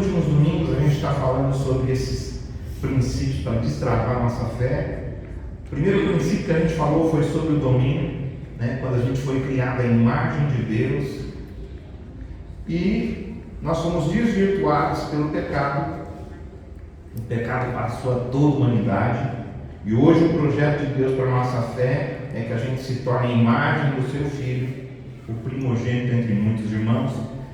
últimos domingos a gente está falando sobre esses princípios para destravar a nossa fé. O primeiro princípio que a gente falou foi sobre o domínio, né? Quando a gente foi criado à imagem de Deus. E nós fomos desvirtuados pelo pecado. O pecado passou a toda a humanidade. E hoje o projeto de Deus para a nossa fé é que a gente se torne a imagem do seu Filho, o primogênito entre muitos irmãos.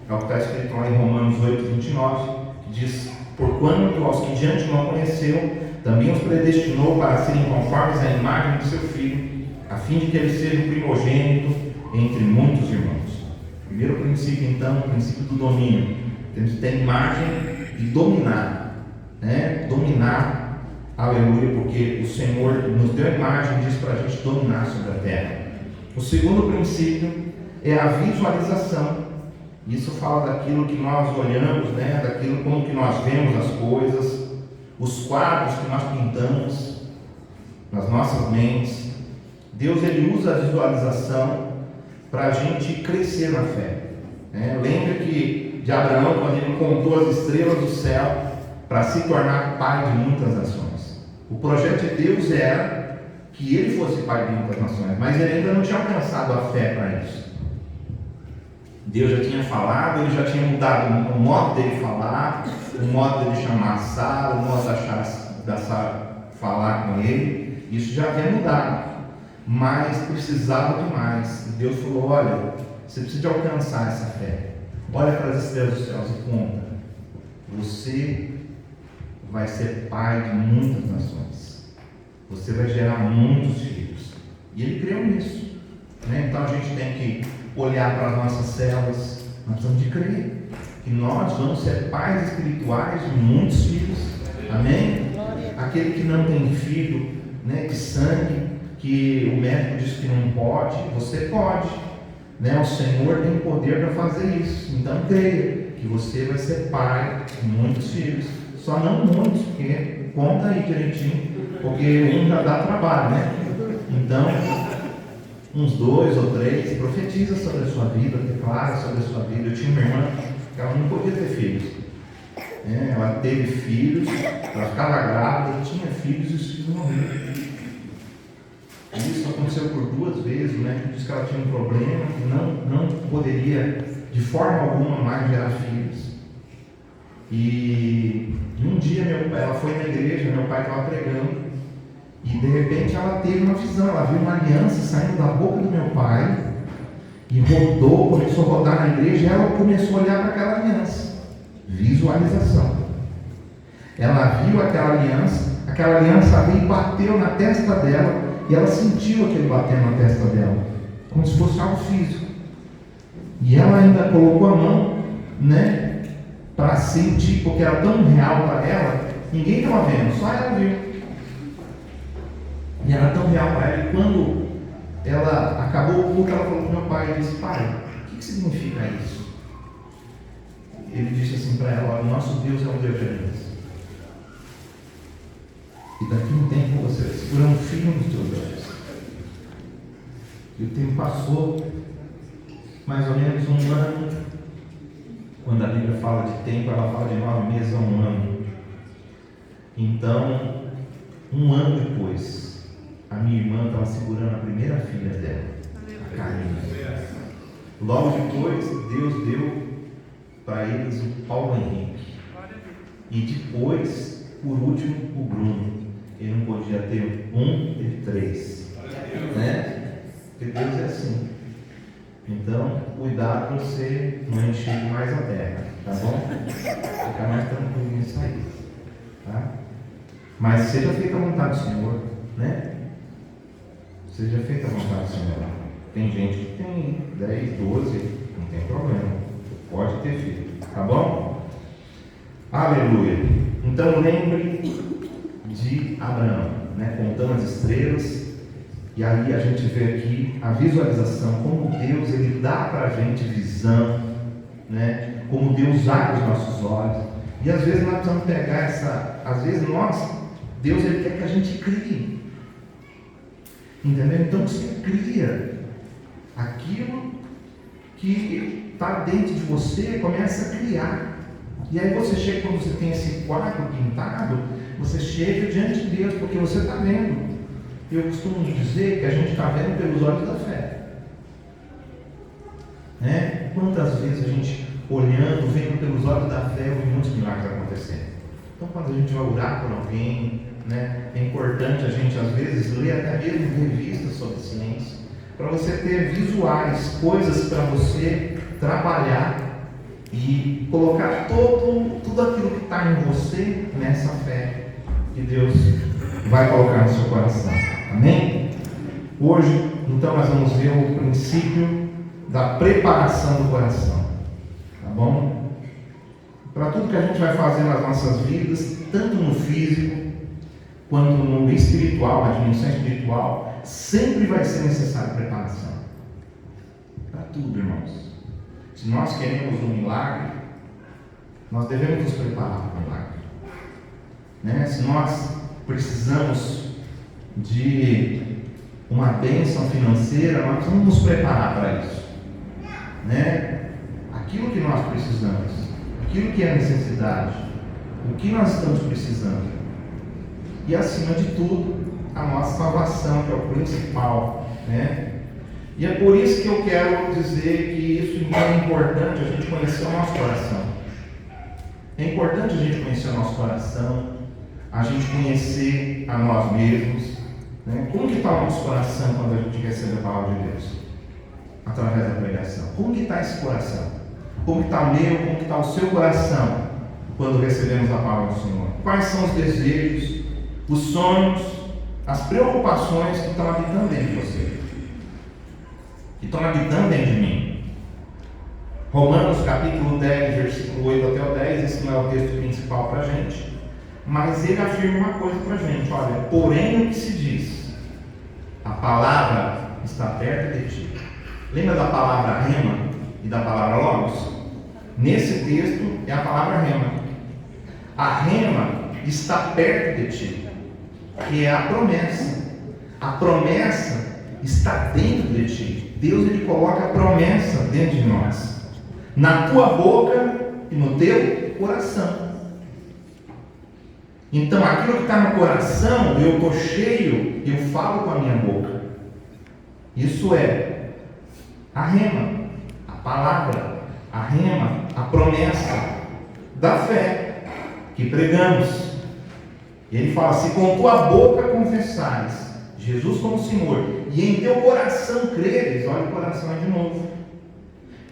É o que está escrito lá em Romanos 8:29, que diz: porquanto aos que de antemão conheceu, também os predestinou para serem conformes à imagem do seu Filho, a fim de que ele seja o primogênito entre muitos irmãos. Primeiro princípio, então, o princípio do domínio. Temos que ter a imagem de dominar, né? Dominar, aleluia, porque o Senhor nos deu a imagem, diz para a gente dominar sobre a terra. O segundo princípio é a visualização. Isso fala daquilo que nós olhamos, né? Daquilo como que nós vemos as coisas, os quadros que nós pintamos nas nossas mentes. Deus, ele usa a visualização para a gente crescer na fé, né? Lembra que de Abraão, quando ele contou as estrelas do céu para se tornar pai de muitas nações. O projeto de Deus era que ele fosse pai de muitas nações, mas ele ainda não tinha alcançado a fé para isso. Deus já tinha falado, ele já tinha mudado o modo dele falar, o modo dele chamar Sara, o modo da Sara falar com ele. Isso já havia mudado, mas precisava de mais. E Deus falou: olha, você precisa de alcançar essa fé. Olha para as estrelas dos céus e conta. Você vai ser pai de muitas nações. Você vai gerar muitos filhos. E ele creu nisso, né? Então a gente tem que olhar para as nossas células. Nós precisamos de crer que nós vamos ser pais espirituais de muitos filhos. Amém? Aquele que não tem filho, né, de sangue, que o médico diz que não pode, você pode, né? O Senhor tem poder para fazer isso. Então creia que você vai ser pai de muitos filhos. Só não muitos, porque conta aí direitinho, porque um já dá trabalho, né? Então, uns 2 ou 3, profetiza sobre a sua vida, declara sobre a sua vida. Eu tinha uma irmã que ela não podia ter filhos, né? Ela teve filhos, ela ficava grávida, tinha filhos e os filhos morreram. Isso aconteceu por 2 vezes, né? Diz que ela tinha um problema, que não poderia de forma alguma mais gerar filhos. E um dia ela foi na igreja, meu pai estava pregando, e de repente ela teve uma visão, ela viu uma aliança saindo da boca do meu pai, e rodou, começou a rodar na igreja, e ela começou a olhar para aquela aliança. Visualização. Ela viu aquela aliança veio e bateu na testa dela, e ela sentiu aquele bater na testa dela, como se fosse algo físico. E ela ainda colocou a mão, né, para sentir, porque era tão real para ela, ninguém estava vendo, só ela viu. E era tão real para ela, e quando ela acabou o culto, ela falou para o meu pai e disse: pai, o que significa isso? Ele disse assim para ela: o nosso Deus é um Deus de aliança. E daqui a um tempo você vai segurar um filho nos teus olhos. E o tempo passou, mais ou menos 1 ano. Quando a Bíblia fala de tempo, ela fala de 9 meses a 1 ano. Então, 1 ano depois, a minha irmã estava segurando a primeira filha dela, a Karine. Logo depois, Deus deu para eles o Paulo Henrique. E depois, por último, o Bruno. Ele não podia ter 1, teve 3. Né? Porque Deus é assim. Então, cuidado para você não encher mais a terra, tá bom? Fica mais tranquilo nisso aí, tá? Mas seja feita a vontade do Senhor, né? Seja feita a vontade do Senhor. Tem gente que tem 10, 12, não tem problema. Pode ter filho, tá bom? Aleluia. Então, lembre de Abraão, né? Contando as estrelas. E aí a gente vê aqui a visualização, como Deus ele dá para a gente visão, né? Como Deus abre os nossos olhos. E às vezes nós precisamos pegar Deus ele quer que a gente crie. Entendeu? Então você cria aquilo que está dentro de você, começa a criar. E aí você chega, quando você tem esse quadro pintado, você chega diante de Deus, porque você está vendo. Eu costumo dizer que a gente está vendo pelos olhos da fé. Né? Quantas vezes a gente, olhando, vendo pelos olhos da fé, vê muitos milagres acontecendo. Então, quando a gente vai orar por alguém, né, é importante a gente, às vezes, ler até mesmo revistas sobre ciência, para você ter visuais, coisas para você trabalhar e colocar tudo aquilo que está em você nessa fé que Deus vai colocar no seu coração. Amém? Hoje, então, nós vamos ver o princípio da preparação do coração. Tá bom? Para tudo que a gente vai fazer nas nossas vidas, tanto no físico quanto no espiritual, na dimensão espiritual, sempre vai ser necessário preparação. Para tudo, irmãos. Se nós queremos um milagre, nós devemos nos preparar para o milagre. Né? Se nós precisamos de uma bênção financeira, nós vamos nos preparar para isso. Né? Aquilo que nós precisamos, aquilo que é necessidade, o que nós estamos precisando. E acima de tudo, a nossa salvação, que é o principal. Né? E é por isso que eu quero dizer que isso então é importante a gente conhecer o nosso coração. É importante a gente conhecer o nosso coração, a gente conhecer a nós mesmos. Né? Como que está o nosso coração quando a gente recebe a palavra de Deus? Através da pregação. Como que está esse coração? Como que está o meu, como que está o seu coração quando recebemos a palavra do Senhor? Quais são os desejos, os sonhos, as preocupações que estão habitando dentro de você? Que estão habitando dentro de mim. Romanos capítulo 10, versículo 8 até o 10, esse não é o texto principal para a gente, mas ele afirma uma coisa para a gente: olha, porém o que se diz, a palavra está perto de ti. Lembra da palavra rema e da palavra logos? Nesse texto é a palavra rema. A rema está perto de ti, que é a promessa. A promessa está dentro de ti. Deus, ele coloca a promessa dentro de nós, na tua boca e no teu coração. Então aquilo que está no coração, eu estou cheio, eu falo com a minha boca. Isso é a rema, a palavra, a rema, a promessa da fé que pregamos. E ele fala: se com tua boca confessares Jesus como Senhor, e em teu coração creres, olha o coração aí de novo,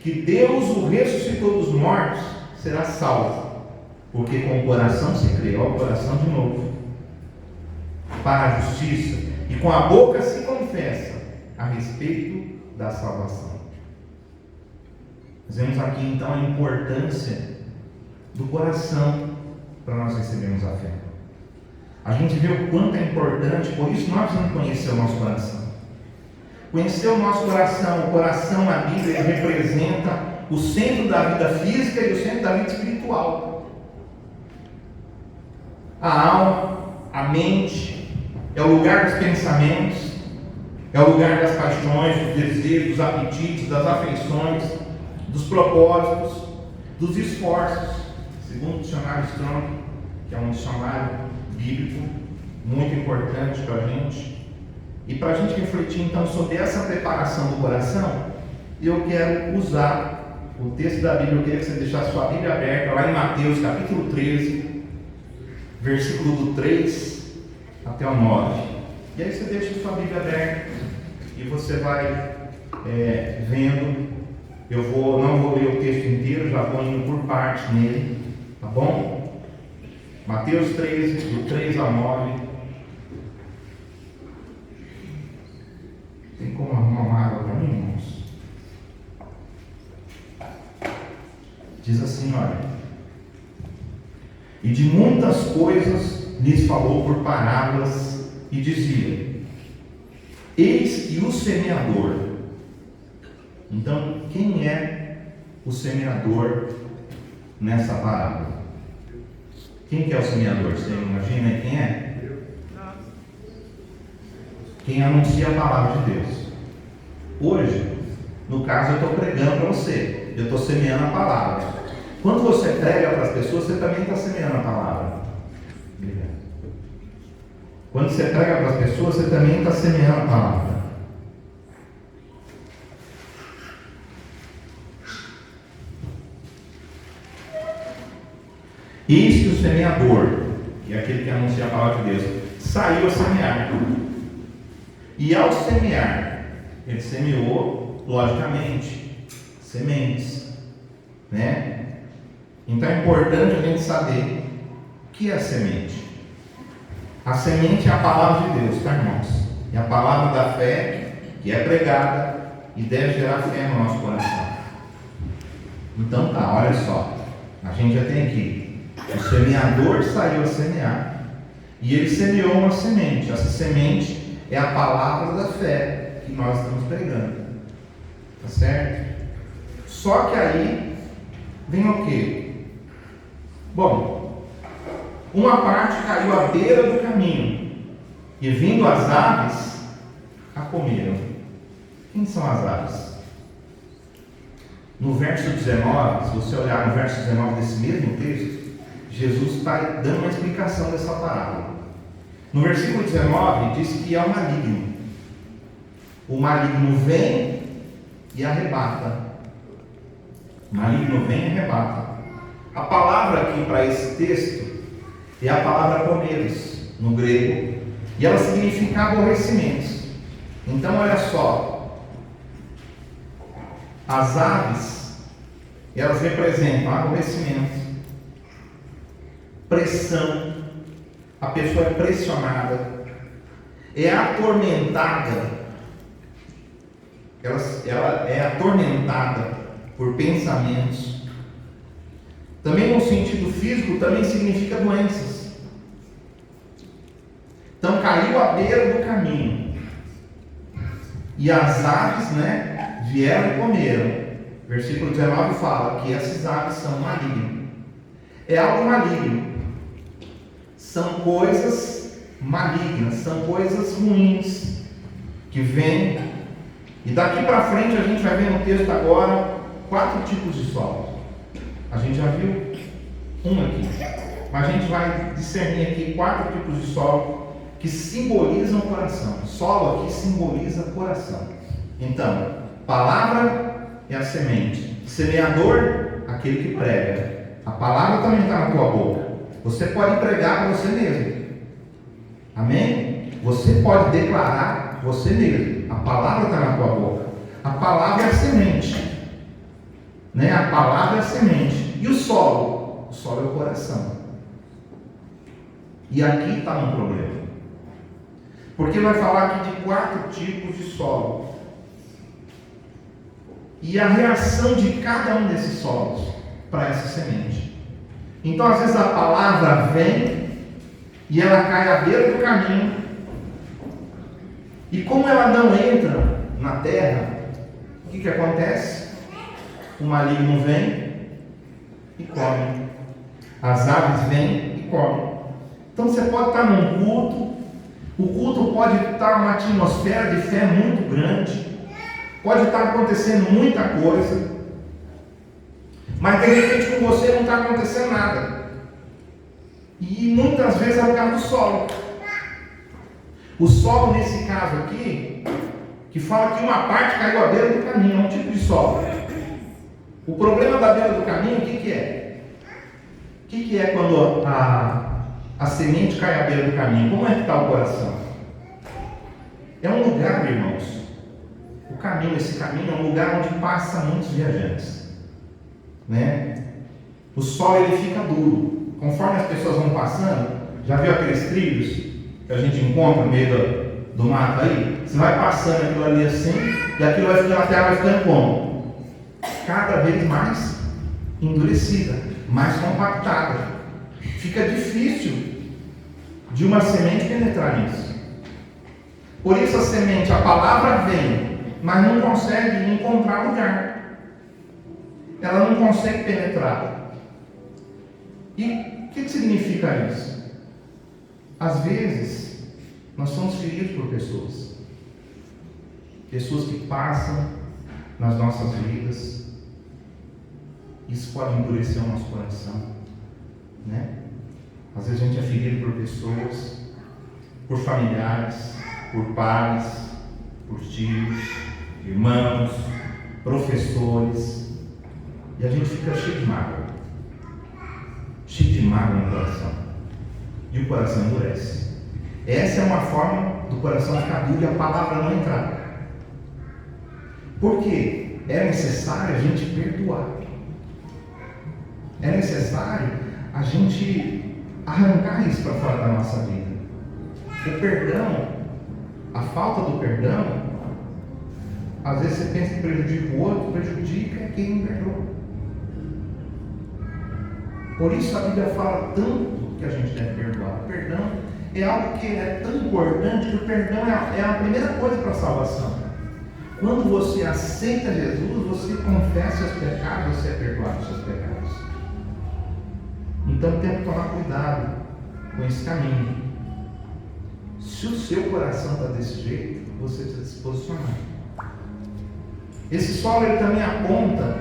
que Deus o ressuscitou dos mortos, será salvo. Porque com o coração se crê, olha o coração de novo, para a justiça, e com a boca se confessa a respeito da salvação. Nós vemos aqui então a importância do coração para nós recebermos a fé. A gente vê o quanto é importante, por isso nós precisamos conhecer o nosso coração. Conhecer o nosso coração, o coração na Bíblia representa o centro da vida física e o centro da vida espiritual. A alma, a mente, é o lugar dos pensamentos, é o lugar das paixões, dos desejos, dos apetites, das afeições, dos propósitos, dos esforços, segundo o dicionário Strong, que é um dicionário bíblico muito importante para a gente. E para a gente refletir então sobre essa preparação do coração, eu quero usar o texto da Bíblia. Eu queria que você deixasse sua Bíblia aberta lá em Mateus capítulo 13, versículo do 3 até o 9. E aí você deixa sua Bíblia aberta e você vai vendo. Eu não vou ler o texto inteiro, já vou indo por parte nele, tá bom? Mateus 13, do 3 ao 9. Tem como arrumar uma água para mim, irmãos? Diz assim, olha: e de muitas coisas lhes falou por parábolas, e dizia: eis que o semeador. Então, quem é o semeador nessa parábola? Quem que é o semeador? Você imagina aí quem é? Quem anuncia a palavra de Deus. Hoje, no caso, eu estou pregando para você, eu estou semeando a palavra. Quando você prega para as pessoas, você também está semeando a palavra. Quando você prega para as pessoas, você também está semeando a palavra. Eis que o semeador, que é aquele que anuncia a palavra de Deus, saiu a semear. E ao semear, ele semeou, logicamente, sementes, né? Então é importante a gente saber o que é a semente. A semente é a palavra de Deus, tá, irmãos? É a palavra da fé que é pregada e deve gerar fé no nosso coração. Então tá, olha só. A gente já tem aqui. O semeador saiu a semear. E ele semeou uma semente. Essa semente é a palavra da fé que nós estamos pregando. Tá certo? Só que aí vem o quê? Bom, uma parte caiu à beira do caminho, e vindo as aves, a comeram. Quem são as aves? No verso 19, se você olhar no verso 19 desse mesmo texto, Jesus está dando uma explicação dessa parábola. No versículo 19 diz que é o maligno. O maligno vem e arrebata. O maligno vem e arrebata. A palavra aqui para esse texto é a palavra comeres, no grego, e ela significa aborrecimentos. Então olha só, as aves, elas representam aborrecimento, pressão, a pessoa é pressionada, é atormentada, ela é atormentada por pensamentos. Também no sentido físico, também significa doenças. Então caiu à beira do caminho. E as aves, vieram e comeram. Versículo 19 fala que essas aves são malignas. É algo maligno. São coisas malignas, são coisas ruins que vêm. E daqui para frente a gente vai ver no texto agora 4 tipos de solo. A gente já viu um aqui, mas a gente vai discernir aqui 4 tipos de solo que simbolizam o coração. Solo aqui simboliza coração. Então, palavra é a semente, semeador, aquele que prega. A palavra também está na tua boca. Você pode pregar para você mesmo. Amém? Você pode declarar você mesmo. A palavra está na tua boca. A palavra é a semente. A palavra é a semente. E o solo? O solo é o coração. E aqui está um problema. Porque vai falar aqui de 4 tipos de solo. E a reação de cada um desses solos para essa semente. Então, às vezes a palavra vem e ela cai à beira do caminho. E como ela não entra na terra, o que acontece? O maligno vem e come. As aves vêm e comem. Então você pode estar num culto. O culto pode estar numa atmosfera de fé muito grande. Pode estar acontecendo muita coisa. Mas de repente com você não está acontecendo nada. E muitas vezes é o caso do solo. O solo nesse caso aqui, que fala que uma parte caiu à beira do caminho, é um tipo de solo. O problema da beira do caminho, o que é? O que é quando a semente cai à beira do caminho? Como é que está o coração? É um lugar, irmãos. O caminho, esse caminho é um lugar onde passa muitos viajantes. O solo ele fica duro. Conforme as pessoas vão passando, já viu aqueles trilhos que a gente encontra no meio do mato aí? Você vai passando aquilo ali assim, e aquilo vai ficando, a terra vai ficando como? Cada vez mais endurecida, mais compactada. Fica difícil de uma semente penetrar nisso. Por isso a semente, a palavra vem, mas não consegue encontrar lugar. Ela não consegue penetrar. E o que significa isso? Às vezes, nós somos feridos por pessoas. Pessoas que passam nas nossas vidas. Isso pode endurecer o nosso coração, né? Às vezes a gente é ferido por pessoas, por familiares, por pais, por tios, irmãos, professores, e a gente fica cheio de mágoa no coração, e o coração endurece. Essa é uma forma do coração ficar duro e a palavra não entrar. Porque é necessário a gente perdoar, é necessário a gente arrancar isso para fora da nossa vida. O perdão, a falta do perdão, às vezes você pensa que prejudica o outro, prejudica quem não perdoa. Por isso a Bíblia fala tanto que a gente deve perdoar. O perdão é algo que é tão importante, que o perdão é a primeira coisa para a salvação. Quando você aceita Jesus, você confessa os seus pecados, você é perdoado dos seus pecados. Então tem que tomar cuidado com esse caminho. Se o seu coração está desse jeito, você precisa se posicionar. Esse solo ele também aponta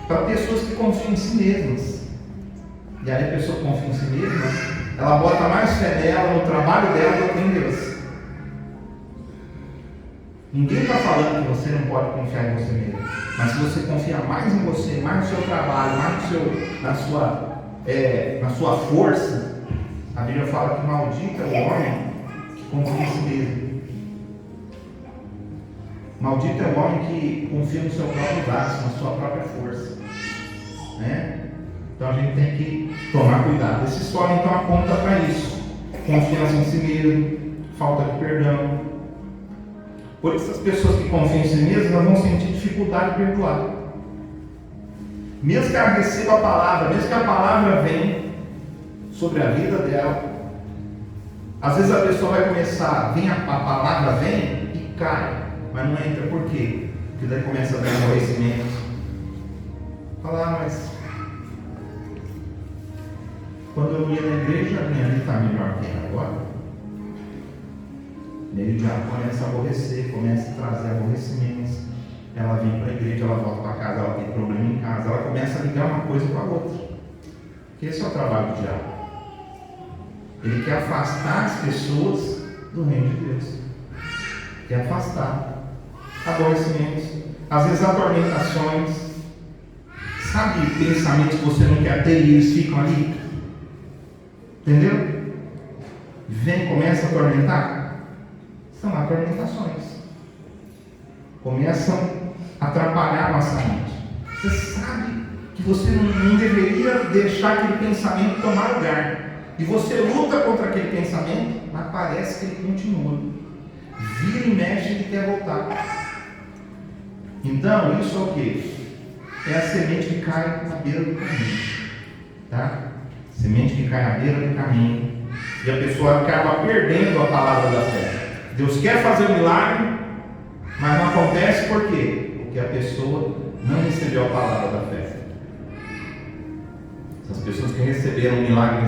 para pessoas que confiam em si mesmas. E aí a pessoa que confia em si mesma, ela bota mais fé nela, no trabalho dela, do que em Deus. Ninguém está falando que você não pode confiar em você mesmo. Mas se você confia mais em você, mais no seu trabalho, mais na sua força, a Bíblia fala que maldito é o homem que confia em si mesmo. Maldito é o homem que confia no seu próprio braço, na sua própria força, né? Então a gente tem que tomar cuidado. Essa história então aponta para isso: confiança em si mesmo, falta de perdão. Por isso, as pessoas que confiam em si mesmas, elas vão sentir dificuldade de perdoar. Mesmo que ela receba a palavra, mesmo que a palavra venha sobre a vida dela, às vezes a pessoa vai começar, a palavra vem e cai, mas não entra. Por quê? Porque daí começa a dar aborrecimento. Falar, mas quando eu ia na igreja, a minha vida está melhor que agora. E aí já começa a aborrecer, começa a trazer aborrecimentos. Ela vem para a igreja, ela volta para casa, ela tem problema em casa, ela começa a ligar uma coisa com a outra. Porque esse é o trabalho do diabo. Ele quer afastar as pessoas do reino de Deus. Quer afastar aborrecimentos, às vezes atormentações. Sabe pensamentos que você não quer ter e eles ficam ali? Entendeu? Vem, começa a atormentar. São atormentações. Começam a atrapalhar a nossa mente. Você sabe que você não deveria deixar aquele pensamento tomar lugar. E você luta contra aquele pensamento, mas parece que ele continua. Vira e mexe e quer voltar. Então, isso é o quê? É a semente que cai na beira do caminho. Tá? Semente que cai na beira do caminho. E a pessoa acaba perdendo a palavra da fé. Deus quer fazer um milagre, mas não acontece por quê? Porque a pessoa não recebeu a palavra da fé. Essas pessoas que receberam um milagre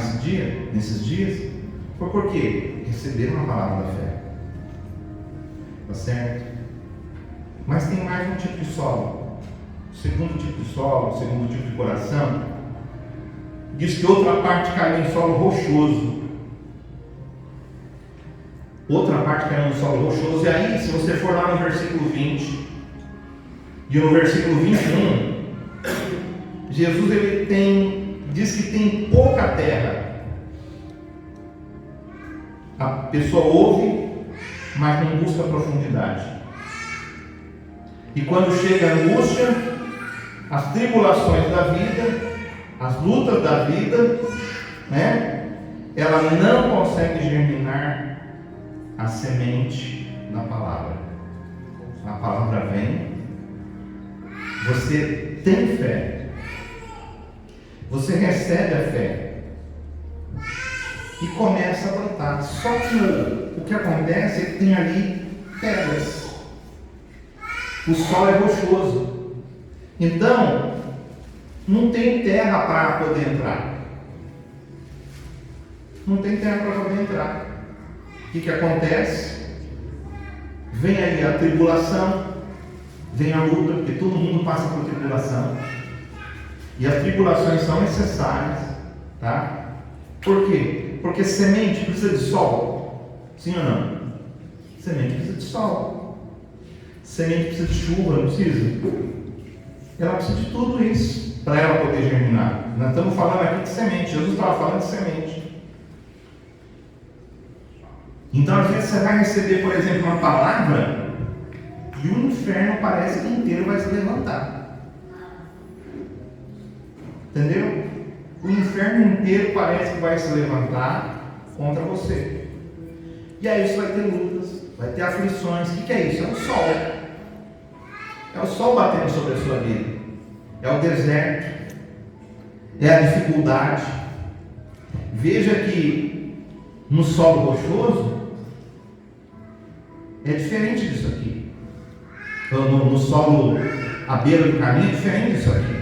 nesses dias, foi por quê? Receberam a palavra da fé. Tá certo? Mas tem mais um tipo de solo. O segundo tipo de solo, o segundo tipo de coração, diz que outra parte caiu em solo rochoso. Outra parte caiu no solo rochoso. E aí, se você for lá no versículo 20 e no versículo 21, Jesus diz que tem pouca terra. A pessoa ouve, mas não busca profundidade. E quando chega a angústia, as tribulações da vida, as lutas da vida, né? Ela não consegue germinar a semente da palavra. A palavra vem, você tem fé, você recebe a fé e começa a plantar. Só que o que acontece é que tem ali pedras. O solo é rochoso, então não tem terra para poder entrar. Não tem terra para poder entrar. O que acontece? Vem aí a tribulação, vem a luta, porque todo mundo passa por tribulação. E as tribulações são necessárias, tá? Por quê? Porque semente precisa de sol. Sim ou não? Semente precisa de sol. Semente precisa de chuva, não precisa? Ela precisa de tudo isso para ela poder germinar. Nós estamos falando aqui de semente. Jesus estava falando de semente. Então, às vezes, você vai receber, por exemplo, uma palavra e o inferno parece que inteiro vai se levantar. Entendeu? O inferno inteiro parece que vai se levantar contra você. E aí você vai ter lutas, vai ter aflições. O que é isso? É o sol. É o sol batendo sobre a sua vida. É o deserto. É a dificuldade. Veja que no solo rochoso é diferente disso aqui. No solo à beira do caminho é diferente disso aqui.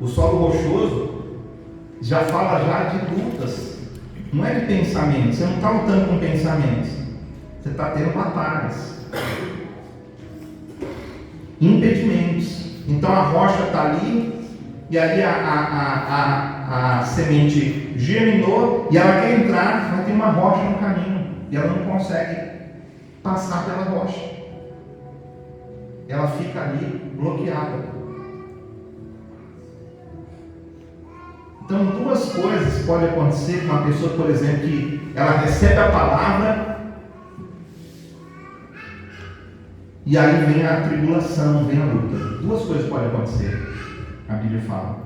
O solo rochoso já fala já de lutas. Não é de pensamentos. Você não está lutando com pensamentos. Você está tendo batalhas. Impedimentos. Então a rocha está ali. E aí a semente germinou. E ela quer entrar, mas tem uma rocha no caminho. E ela não consegue passar pela rocha. Ela fica ali bloqueada. Então, duas coisas podem acontecer com uma pessoa, por exemplo, que ela recebe a palavra e aí vem a tribulação, vem a luta. Duas coisas podem acontecer. A Bíblia fala.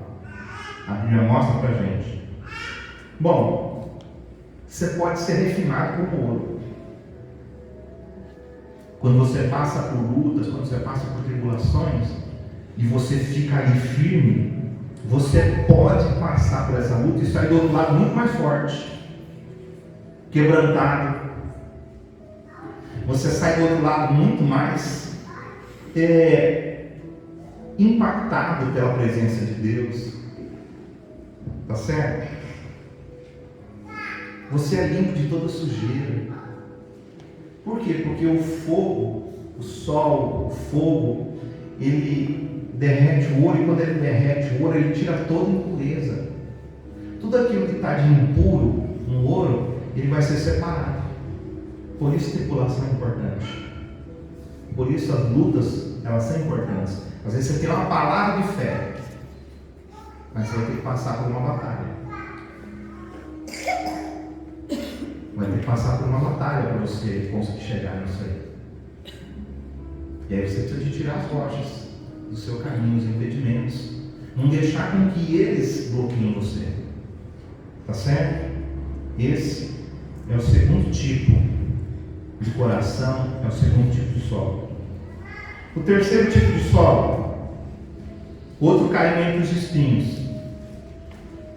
A Bíblia mostra pra gente. Bom, você pode ser refinado como ouro. Quando você passa por lutas, quando você passa por tribulações e você fica ali firme, você pode passar por essa luta e sair do outro lado muito mais forte, quebrantado. Você sai do outro lado muito mais impactado pela presença de Deus. Tá certo? Você é limpo de toda sujeira. Por quê? Porque o fogo, o sol, o fogo, ele derrete o ouro, e quando ele derrete o ouro, ele tira toda impureza. Tudo aquilo que está de impuro no ouro, ele vai ser separado. Por isso a tribulação é importante. Por isso as lutas, elas são importantes. Às vezes você tem uma palavra de fé, mas você vai ter que passar por uma batalha. Vai ter que passar por uma batalha para você conseguir chegar nisso aí. E aí você precisa de tirar as rochas do seu caminho, os impedimentos. Não deixar com que eles bloqueiem você. Tá certo? Esse é o segundo tipo de coração, é o segundo tipo de solo. O terceiro tipo de solo, outro caiu entre os espinhos.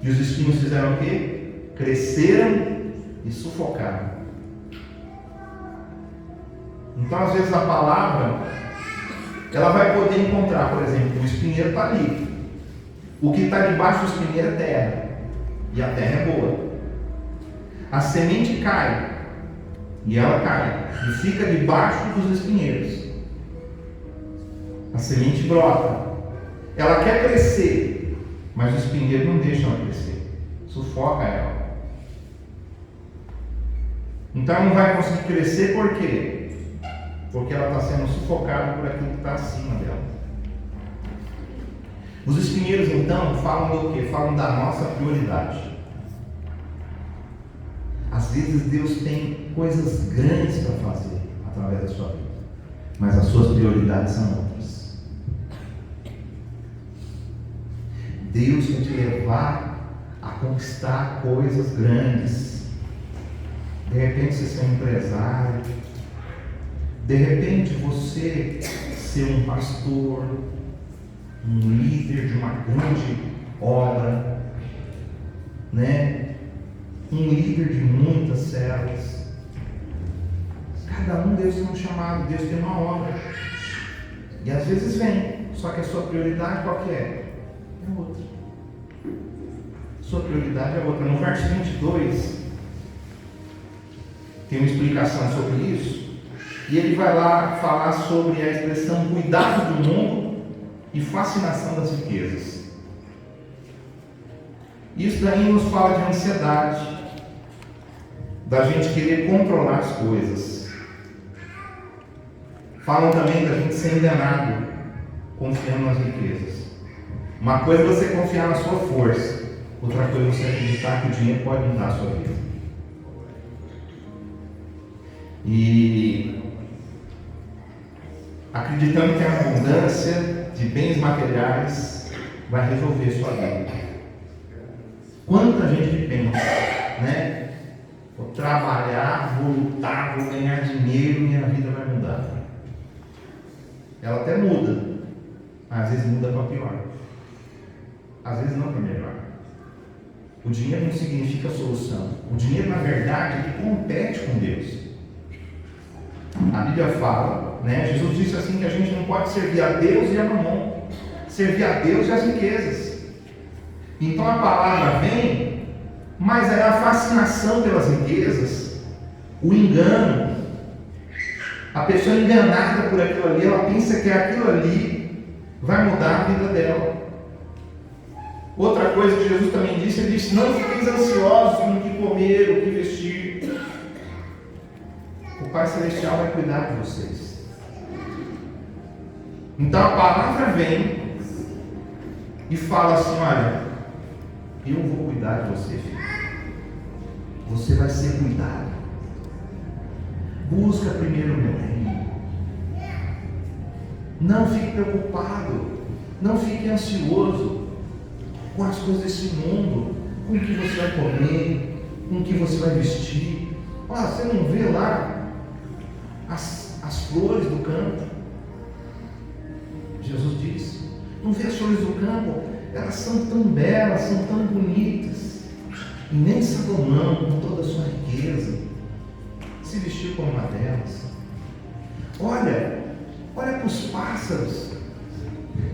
E os espinhos fizeram o quê? Cresceram e sufocaram. Então, às vezes, a palavra, ela vai poder encontrar, por exemplo, o espinheiro está ali. O que está debaixo do espinheiro é terra. E a terra é boa. A semente cai. E ela cai. E fica debaixo dos espinheiros. A semente brota. Ela quer crescer. Mas o espinheiro não deixa ela crescer. Sufoca ela. Então ela não vai conseguir crescer por quê? Porque ela está sendo sufocada por aquilo que está acima dela. Os espinheiros então falam do quê? Falam da nossa prioridade. Às vezes Deus tem coisas grandes para fazer através da sua vida, mas as suas prioridades são outras. Deus quer te levar a conquistar coisas grandes. De repente você ser um empresário, de repente você ser um pastor, um líder de uma grande obra, né? Um líder de muitas células. Cada um Deus tem um chamado, Deus tem uma obra. E às vezes vem, só que a sua prioridade qual que é? É outra. Sua prioridade é outra. No verso 22, tem uma explicação sobre isso. E ele vai lá falar sobre a expressão cuidado do mundo e fascinação das riquezas. Isso daí nos fala de ansiedade, da gente querer controlar as coisas. Falam também da gente ser enganado, confiando nas riquezas. Uma coisa é você confiar na sua força, outra coisa é você acreditar que o dinheiro pode mudar a sua vida. E acreditando que a abundância de bens materiais vai resolver sua vida. Quanta gente pensa, né? Vou trabalhar, vou lutar, vou ganhar dinheiro, minha vida vai mudar. Ela até muda, mas às vezes muda para pior. Às vezes não para melhor. O dinheiro não significa solução. O dinheiro, na verdade, ele compete com Deus. A Bíblia fala, né? Jesus disse assim que a gente não pode servir a Deus e a mamon, servir a Deus e as riquezas. Então a palavra vem, mas é a fascinação pelas riquezas, o engano. A pessoa enganada por aquilo ali, ela pensa que aquilo ali vai mudar a vida dela. Outra coisa que Jesus também disse, ele disse: não fiqueis ansiosos no que comer, o que vestir. O Pai Celestial vai cuidar de vocês. Então a palavra vem e fala assim: olha, eu vou cuidar de você, filho. Você vai ser cuidado. Busca primeiro o meu reino. Não fique preocupado. Não fique ansioso com as coisas desse mundo, com o que você vai comer, com o que você vai vestir. Olha, você não vê lá as flores do campo? Jesus disse: não vê as flores do campo? Elas são tão belas, são tão bonitas. E nem Salomão, com toda a sua riqueza, se vestiu como uma delas. Olha para os pássaros.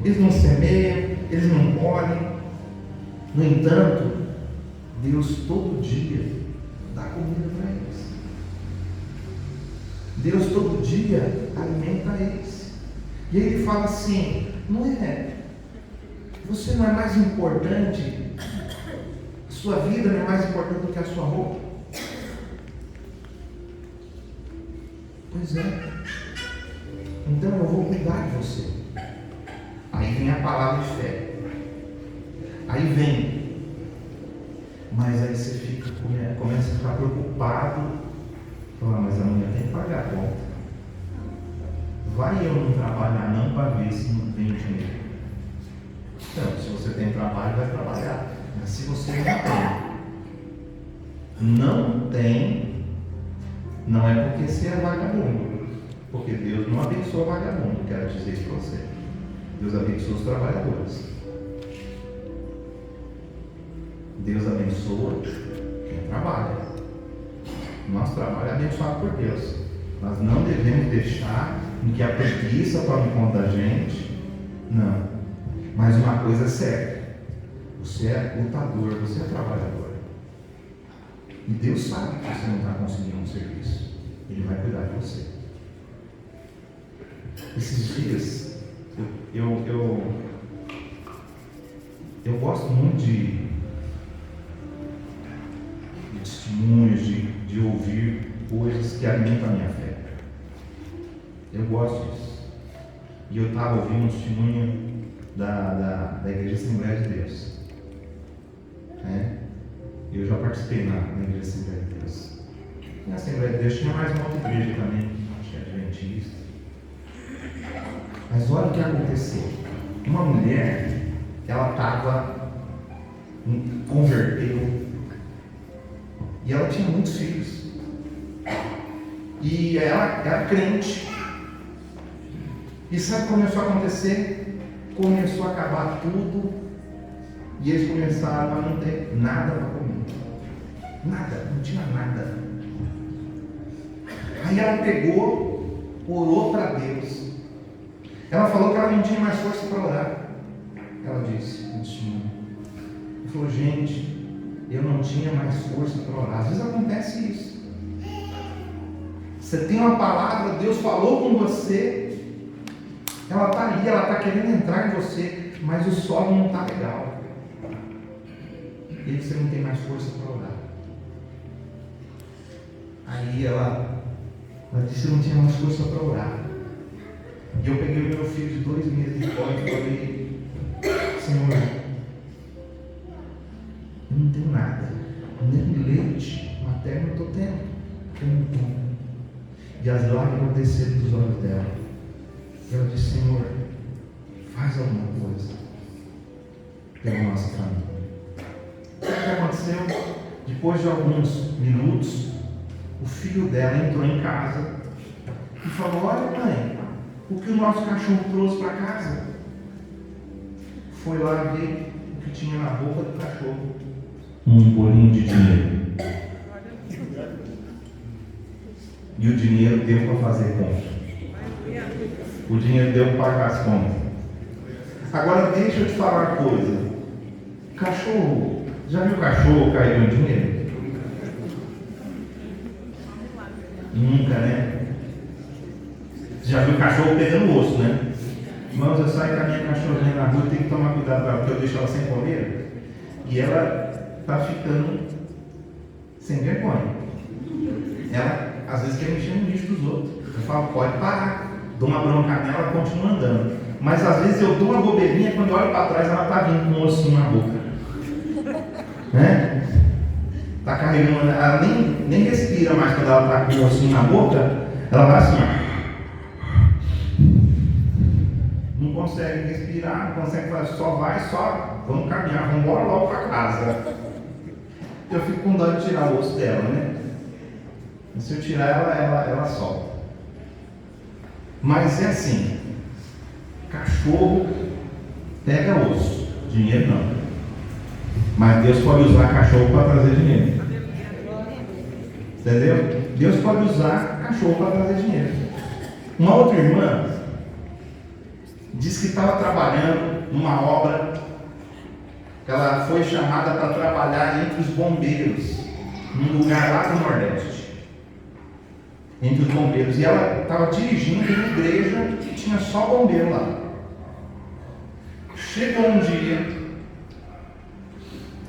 Eles não semeiam, eles não colhem. No entanto, Deus todo dia dá comida para eles. Deus todo dia alimenta eles. E ele fala assim: não é? Você não é mais importante? Sua vida não é mais importante do que a sua roupa? Pois é. Então eu vou cuidar de você. Aí vem a palavra de fé. Aí vem. Mas aí você começa a ficar preocupado. Fala: mas amanhã tem que pagar a conta. Vai eu não trabalhar não para ver se não tem dinheiro. Então, se você tem trabalho, vai trabalhar. Mas se você não tem, não é porque você é vagabundo. Porque Deus não abençoa vagabundo, quero dizer isso para você. Deus abençoa os trabalhadores. Deus abençoa quem trabalha. Nosso trabalho é abençoado por Deus. Nós não devemos deixar que a preguiça tome conta da gente. Não. Mas uma coisa é certa: você é lutador, você é trabalhador. E Deus sabe que você não está conseguindo um serviço. Ele vai cuidar de você. Esses dias, eu gosto muito de testemunhos, de ouvir coisas que alimentam a minha fé. Eu gosto disso. E eu estava ouvindo um testemunho da Igreja Assembleia de Deus. Eu já participei na Igreja Assembleia de Deus. E na Assembleia de Deus tinha mais uma outra igreja também, tinha adventista. Mas olha o que aconteceu. Uma mulher, ela converteu, e ela tinha muitos filhos. E ela era crente. E sabe o que começou a acontecer? Começou a acabar tudo, e eles começaram a não ter nada para comer. Nada, não tinha nada. Aí ela pegou, orou para Deus. Ela falou que ela não tinha mais força para orar. Ela disse: não tinha. Ela falou: gente, eu não tinha mais força para orar. Às vezes acontece isso. Você tem uma palavra, Deus falou com você, ela está ali, ela está querendo entrar em você, mas o solo não está legal. e você não tem mais força para orar. Aí ela disse que não tinha mais força para orar. E eu peguei o meu filho de 2 meses de colo e falei: Senhor, eu não tenho nada, nem leite materno eu estou tendo, eu não tomo. E as lágrimas desceram dos olhos dela. E ela disse: Senhor, faz alguma coisa pela nossa família. O que aconteceu? Depois de alguns minutos, o filho dela entrou em casa e falou: olha, mãe, o que o nosso cachorro trouxe para casa? Foi lá ver o que tinha na boca do cachorro: um bolinho de dinheiro. E o dinheiro deu para fazer conta. O dinheiro deu para pagar as contas. Agora deixa eu te falar uma coisa. Cachorro, já viu cachorro cair no dinheiro? Nunca, né? Já viu cachorro pegando osso, né? Irmãos, eu saio com a minha cachorrinha na rua e tenho que tomar cuidado com ela, porque eu deixo ela sem comer. E ela está ficando sem vergonha. Ela, às vezes, quer mexer no lixo dos outros. Eu falo: pode parar. Dou uma bronca nela, ela continua andando. Mas às vezes eu dou uma bobeirinha, quando eu olho para trás, ela está vindo com um ossinho na boca. Né? Está carregando, ela nem respira mais quando ela está com o ossinho na boca. Ela vai assim, ó. Não consegue respirar, não consegue fazer, só vamos caminhar, vamos embora logo para casa. Eu fico com dó de tirar o osso dela, né? E se eu tirar ela solta. Mas é assim, cachorro pega osso, dinheiro não. Mas Deus pode usar cachorro para trazer dinheiro. Entendeu? Deus pode usar cachorro para trazer dinheiro. Uma outra irmã disse que estava trabalhando numa obra. Ela foi chamada para trabalhar entre os bombeiros, num lugar lá do Nordeste. Entre os bombeiros. E ela estava dirigindo uma igreja que tinha só bombeiro lá. Chegou um dia,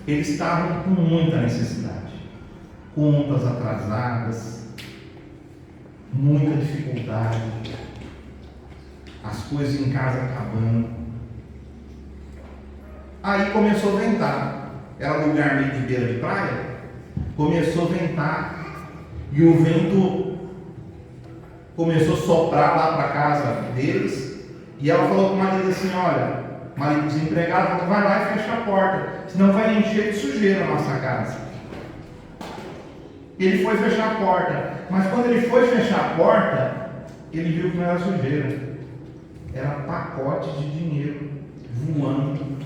eles estavam com muita necessidade, contas atrasadas, muita dificuldade, as coisas em casa acabando. Aí começou a ventar. Era um lugar meio de beira de praia. Começou a ventar e o vento começou a soprar lá para a casa deles. E ela falou para o marido assim: olha, o marido desempregado, falou: vai lá e fecha a porta, senão vai encher de sujeira a nossa casa. Ele foi fechar a porta, mas quando ele foi fechar a porta, ele viu que não era sujeira, era pacote de dinheiro voando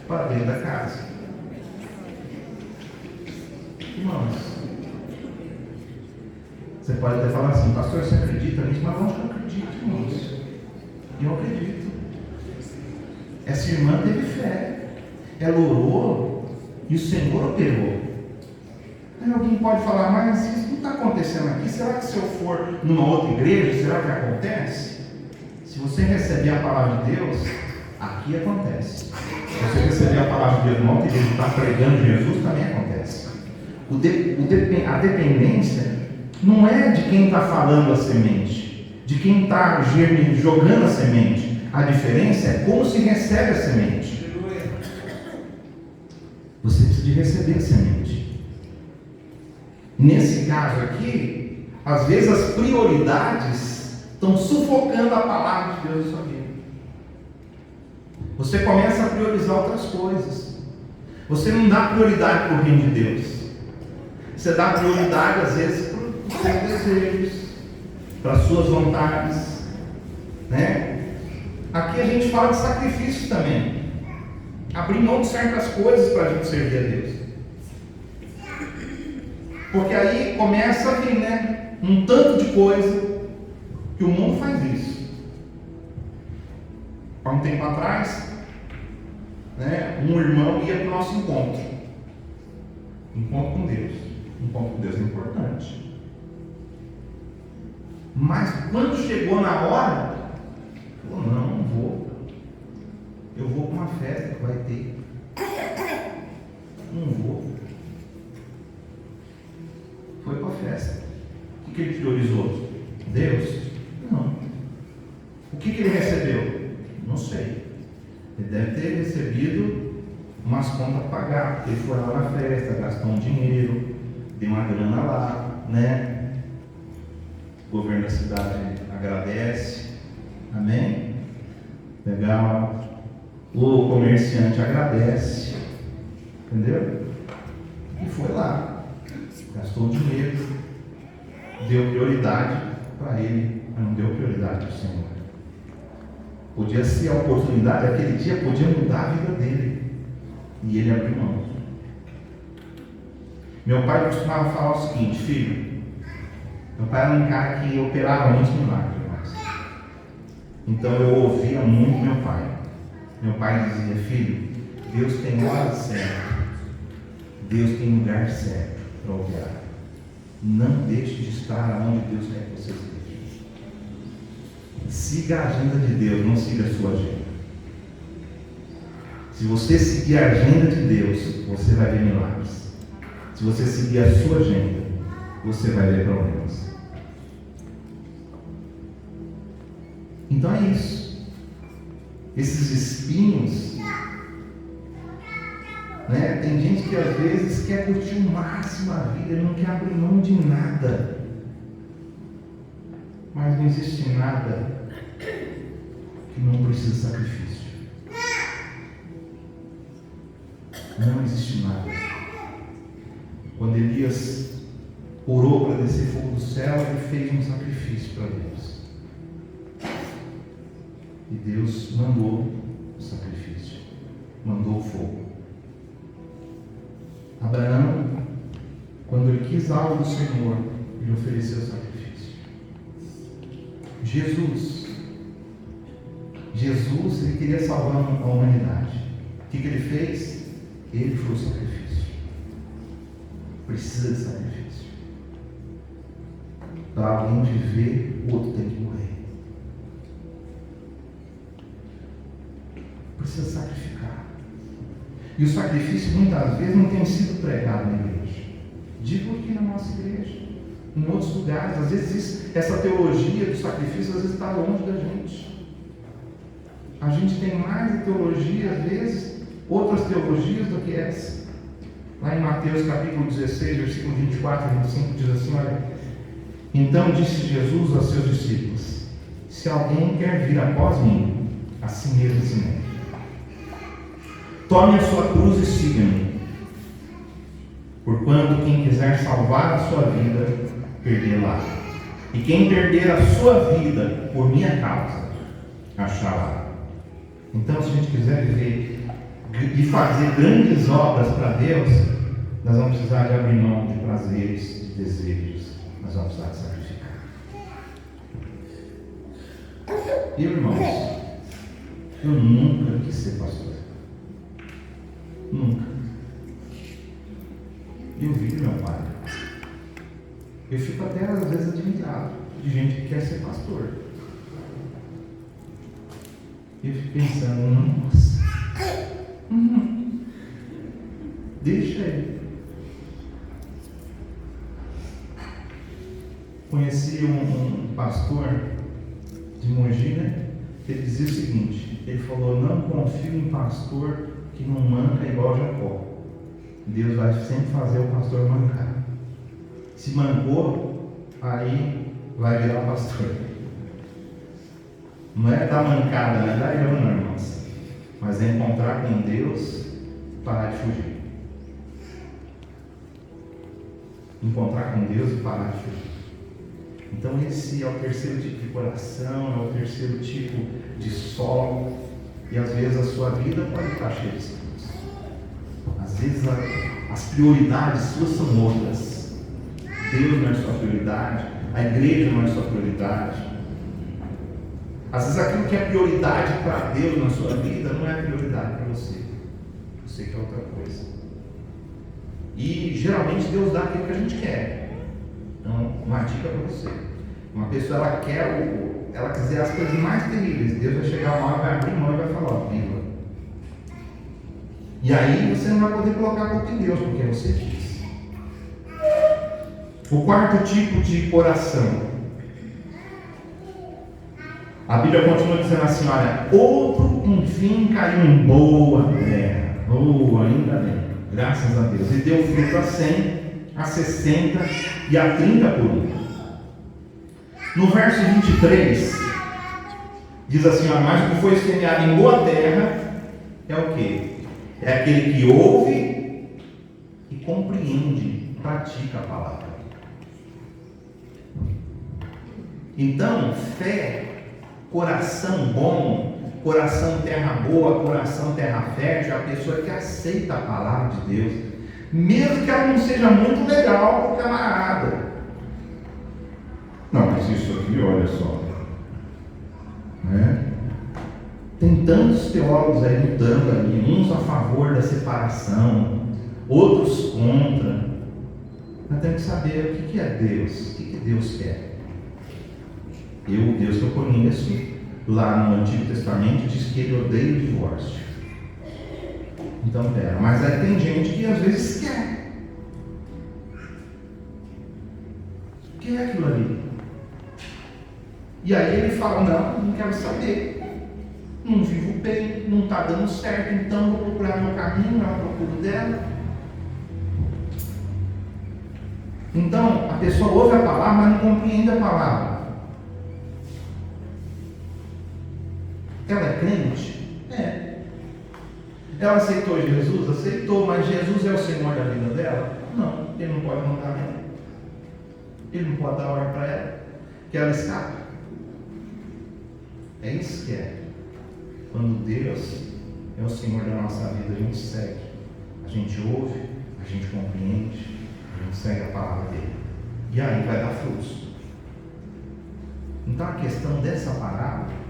para dentro da casa. Irmãos, você pode até falar assim: pastor, você acredita nisso? Mas onde que eu acredito, irmãos? Eu acredito. Essa irmã teve fé. Ela orou e o Senhor operou. Aí alguém pode falar: mas isso não está acontecendo aqui. Será que se eu for numa outra igreja, será que acontece? Se você receber a palavra de Deus, aqui acontece. Se você receber a palavra de Deus numa outra igreja e está pregando Jesus, também acontece. A dependência não é de quem está falando a semente, de quem está jogando a semente. A diferença é como se recebe a semente. Você precisa de receber a semente. Nesse caso aqui, às vezes as prioridades estão sufocando a palavra de Deus na sua vida. Você começa a priorizar outras coisas. Você não dá prioridade para o reino de Deus. Você dá prioridade às vezes para os seus desejos, para as suas vontades, né? Aqui a gente fala de sacrifício também. Abrir mão de certas coisas para a gente servir a Deus. Porque aí começa a vir, né, um tanto de coisa que o mundo faz isso. Há um tempo atrás, né, um irmão ia para o nosso encontro com Deus. Encontro com Deus é importante. Mas quando chegou na hora, falou: não vou. Eu vou para uma festa que vai ter. Não vou. que ele priorizou? Deus? Não. O que ele recebeu? Não sei. Ele deve ter recebido umas contas a pagar, porque ele foi lá na festa, gastou um dinheiro, deu uma grana lá, né? O governo da cidade agradece. Amém? Legal. O comerciante agradece. Entendeu? E foi lá. Gastou dinheiro. Deu prioridade para ele, mas não deu prioridade para o Senhor. Podia ser a oportunidade, aquele dia podia mudar a vida dele. E ele abriu mão. Meu pai costumava falar o seguinte: filho, meu pai era um cara que operava muitos milagres. Então eu ouvia muito meu pai. Meu pai dizia: filho, Deus tem hora certa, Deus tem lugar certo para operar. Não deixe de estar onde Deus quer que você esteja. Siga a agenda de Deus, não siga a sua agenda. Se você seguir a agenda de Deus, você vai ver milagres. Se você seguir a sua agenda, você vai ver problemas. Então é isso. Esses espinhos, né? Tem gente que às vezes quer curtir o máximo a vida, ele não quer abrir mão de nada. Mas não existe nada que não precise de sacrifício. Não existe nada. Quando Elias orou para descer fogo do céu, ele fez um sacrifício para Deus. E Deus mandou o sacrifício, mandou o fogo. Abraão, quando ele quis algo do Senhor, ele ofereceu o sacrifício. Jesus, ele queria salvar a humanidade. O que ele fez? Ele foi o sacrifício. Precisa de sacrifício. Para alguém viver, o outro tem que morrer. Precisa sacrificar. E o sacrifício muitas vezes não tem sido pregado na igreja. Digo aqui na nossa igreja, em outros lugares. Às vezes essa teologia do sacrifício às vezes está longe da gente. A gente tem mais teologia, às vezes, outras teologias do que essa. Lá em Mateus capítulo 16, versículo 24 e 25, diz assim: olha, então disse Jesus aos seus discípulos: se alguém quer vir após mim, a si mesmo se negue. Tome a sua cruz e siga-me. Porquanto quem quiser salvar a sua vida, perdê-la. E quem perder a sua vida por minha causa, achará. Então, se a gente quiser viver e fazer grandes obras para Deus, nós vamos precisar de abrir mão de prazeres, de desejos. Nós vamos precisar de sacrificar. E, irmãos, eu nunca quis ser pastor. Nunca. Eu vi meu pai. Eu fico até às vezes admirado de gente que quer ser pastor. Eu fico pensando: nossa, deixa ele. Conheci um pastor de Mogi, né? Ele dizia o seguinte: ele falou, não confio em pastor que não manca igual Jacó. Deus vai sempre fazer o pastor mancar. Se mancou, aí vai virar pastor. Não é dar mancada, não é dar erro, não, irmãos. Mas é encontrar com Deus, parar de fugir. Encontrar com Deus e parar de fugir. Então esse é o terceiro tipo de coração, é o terceiro tipo de solo. E às vezes a sua vida pode estar cheia de espinhos. Às vezes as prioridades suas são outras. Deus não é sua prioridade, a igreja não é sua prioridade. Às vezes aquilo que é prioridade para Deus na sua vida não é prioridade para você. Você quer outra coisa. E geralmente Deus dá aquilo que a gente quer. Então, uma dica para você: uma pessoa ela quiser as coisas mais terríveis, Deus vai chegar uma hora, vai abrir mão e vai falar: ó, viva. E aí você não vai poder colocar a culpa em Deus, porque você quis. O quarto tipo de coração. A Bíblia continua dizendo assim, olha, outro enfim caiu em boa terra. Ainda bem, graças a Deus. E deu fruto a 100, a 60 e a 30 por um. No verso 23, diz assim, ó, mas o que foi semeado em boa terra é o quê? É aquele que ouve e compreende, pratica a palavra. Então, fé, coração bom, coração terra boa, coração terra fértil, é a pessoa que aceita a palavra de Deus, mesmo que ela não seja muito legal para o camarada. Não, mas isso aqui, olha só, né? Tem tantos teólogos aí lutando ali, uns a favor da separação, outros contra. Nós temos que saber o que é Deus, o que Deus quer. O Deus que eu conheço lá no Antigo Testamento diz que ele odeia o divórcio. Então, mas aí tem gente que às vezes quer. Quer aquilo ali. E aí ele fala, não quero saber. Não vivo bem, não está dando certo, então vou procurar meu caminho, eu procuro dela. Então, a pessoa ouve a palavra, mas não compreende a palavra. Ela é crente? É. Ela aceitou Jesus? Aceitou, mas Jesus é o Senhor da vida dela? Não, ele não pode mandar nela. Ele não pode dar ordem para ela, que ela escapa. É isso que é. Quando Deus é o Senhor da nossa vida, a gente segue, a gente ouve, a gente compreende, a gente segue a palavra dele. E aí vai dar frutos. Então a questão dessa parábola,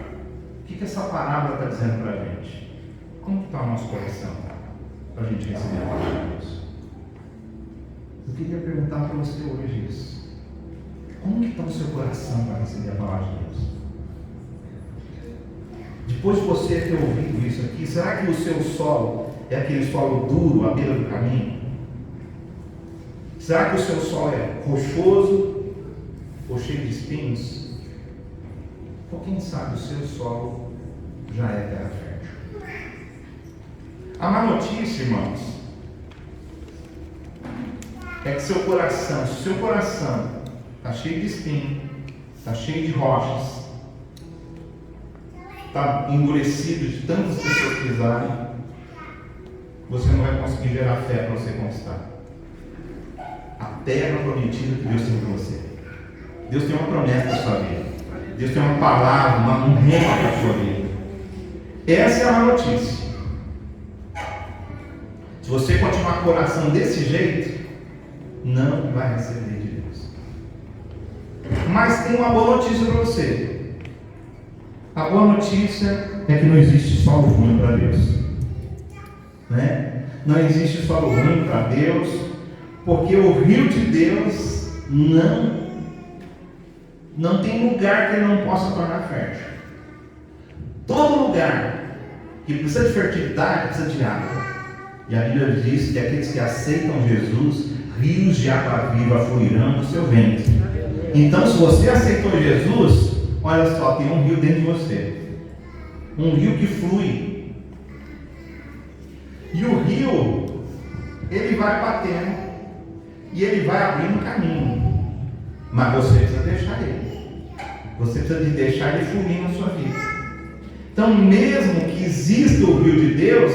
o que essa parábola está dizendo para a gente? Como está o nosso coração para a gente receber a palavra de Deus? Eu queria perguntar para você hoje isso. Como que está o seu coração para receber a palavra de Deus? Depois de você ter ouvido isso aqui, será que o seu solo é aquele solo duro à beira do caminho? Será que o seu solo é rochoso ou cheio de espinhos? Ou quem sabe o seu solo já é terra fértil? A má notícia, irmãos, é que seu coração, se o seu coração está cheio de espinho, está cheio de rochas, está endurecido de tantas pessoas pisarem, você não vai conseguir gerar fé para você conquistar a terra prometida que Deus tem para você. Deus tem uma promessa para a sua vida. Deus tem uma palavra, um reino para a sua vida. Essa é a má notícia. Se você continuar com o coração desse jeito, não vai receber de Deus. Mas tem uma boa notícia para você. A boa notícia é que não existe solo ruim para Deus, né? Não existe solo ruim para Deus, porque o rio de Deus não tem lugar que ele não possa tornar fértil. Todo lugar que precisa de fertilidade precisa de água. E a Bíblia diz que aqueles que aceitam Jesus, rios de água viva fluirão do seu ventre. Então, se você aceitou Jesus, olha só, tem um rio dentro de você. Um rio que flui. E o rio, ele vai batendo. E ele vai abrindo caminho. Mas você precisa deixar ele. Você precisa de deixar ele fluir na sua vida. Então, mesmo que exista o rio de Deus,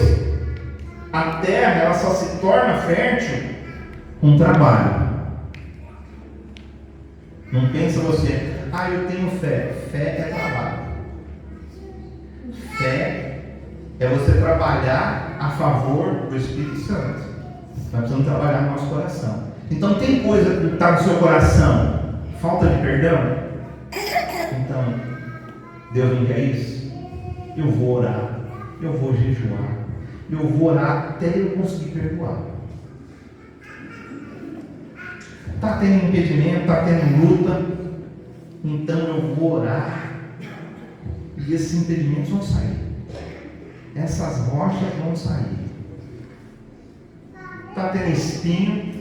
a terra ela só se torna fértil com trabalho. Não pensa você, eu tenho fé. Fé é trabalho. Fé é você trabalhar a favor do Espírito Santo. Nós precisamos trabalhar no nosso coração. Então tem coisa que está no seu coração, falta de perdão. Então, Deus não quer isso? Eu vou orar, eu vou jejuar, eu vou orar até eu conseguir perdoar. Está tendo impedimento, está tendo luta, então eu vou orar e esses impedimentos vão sair. Essas rochas vão sair. Está tendo espinho,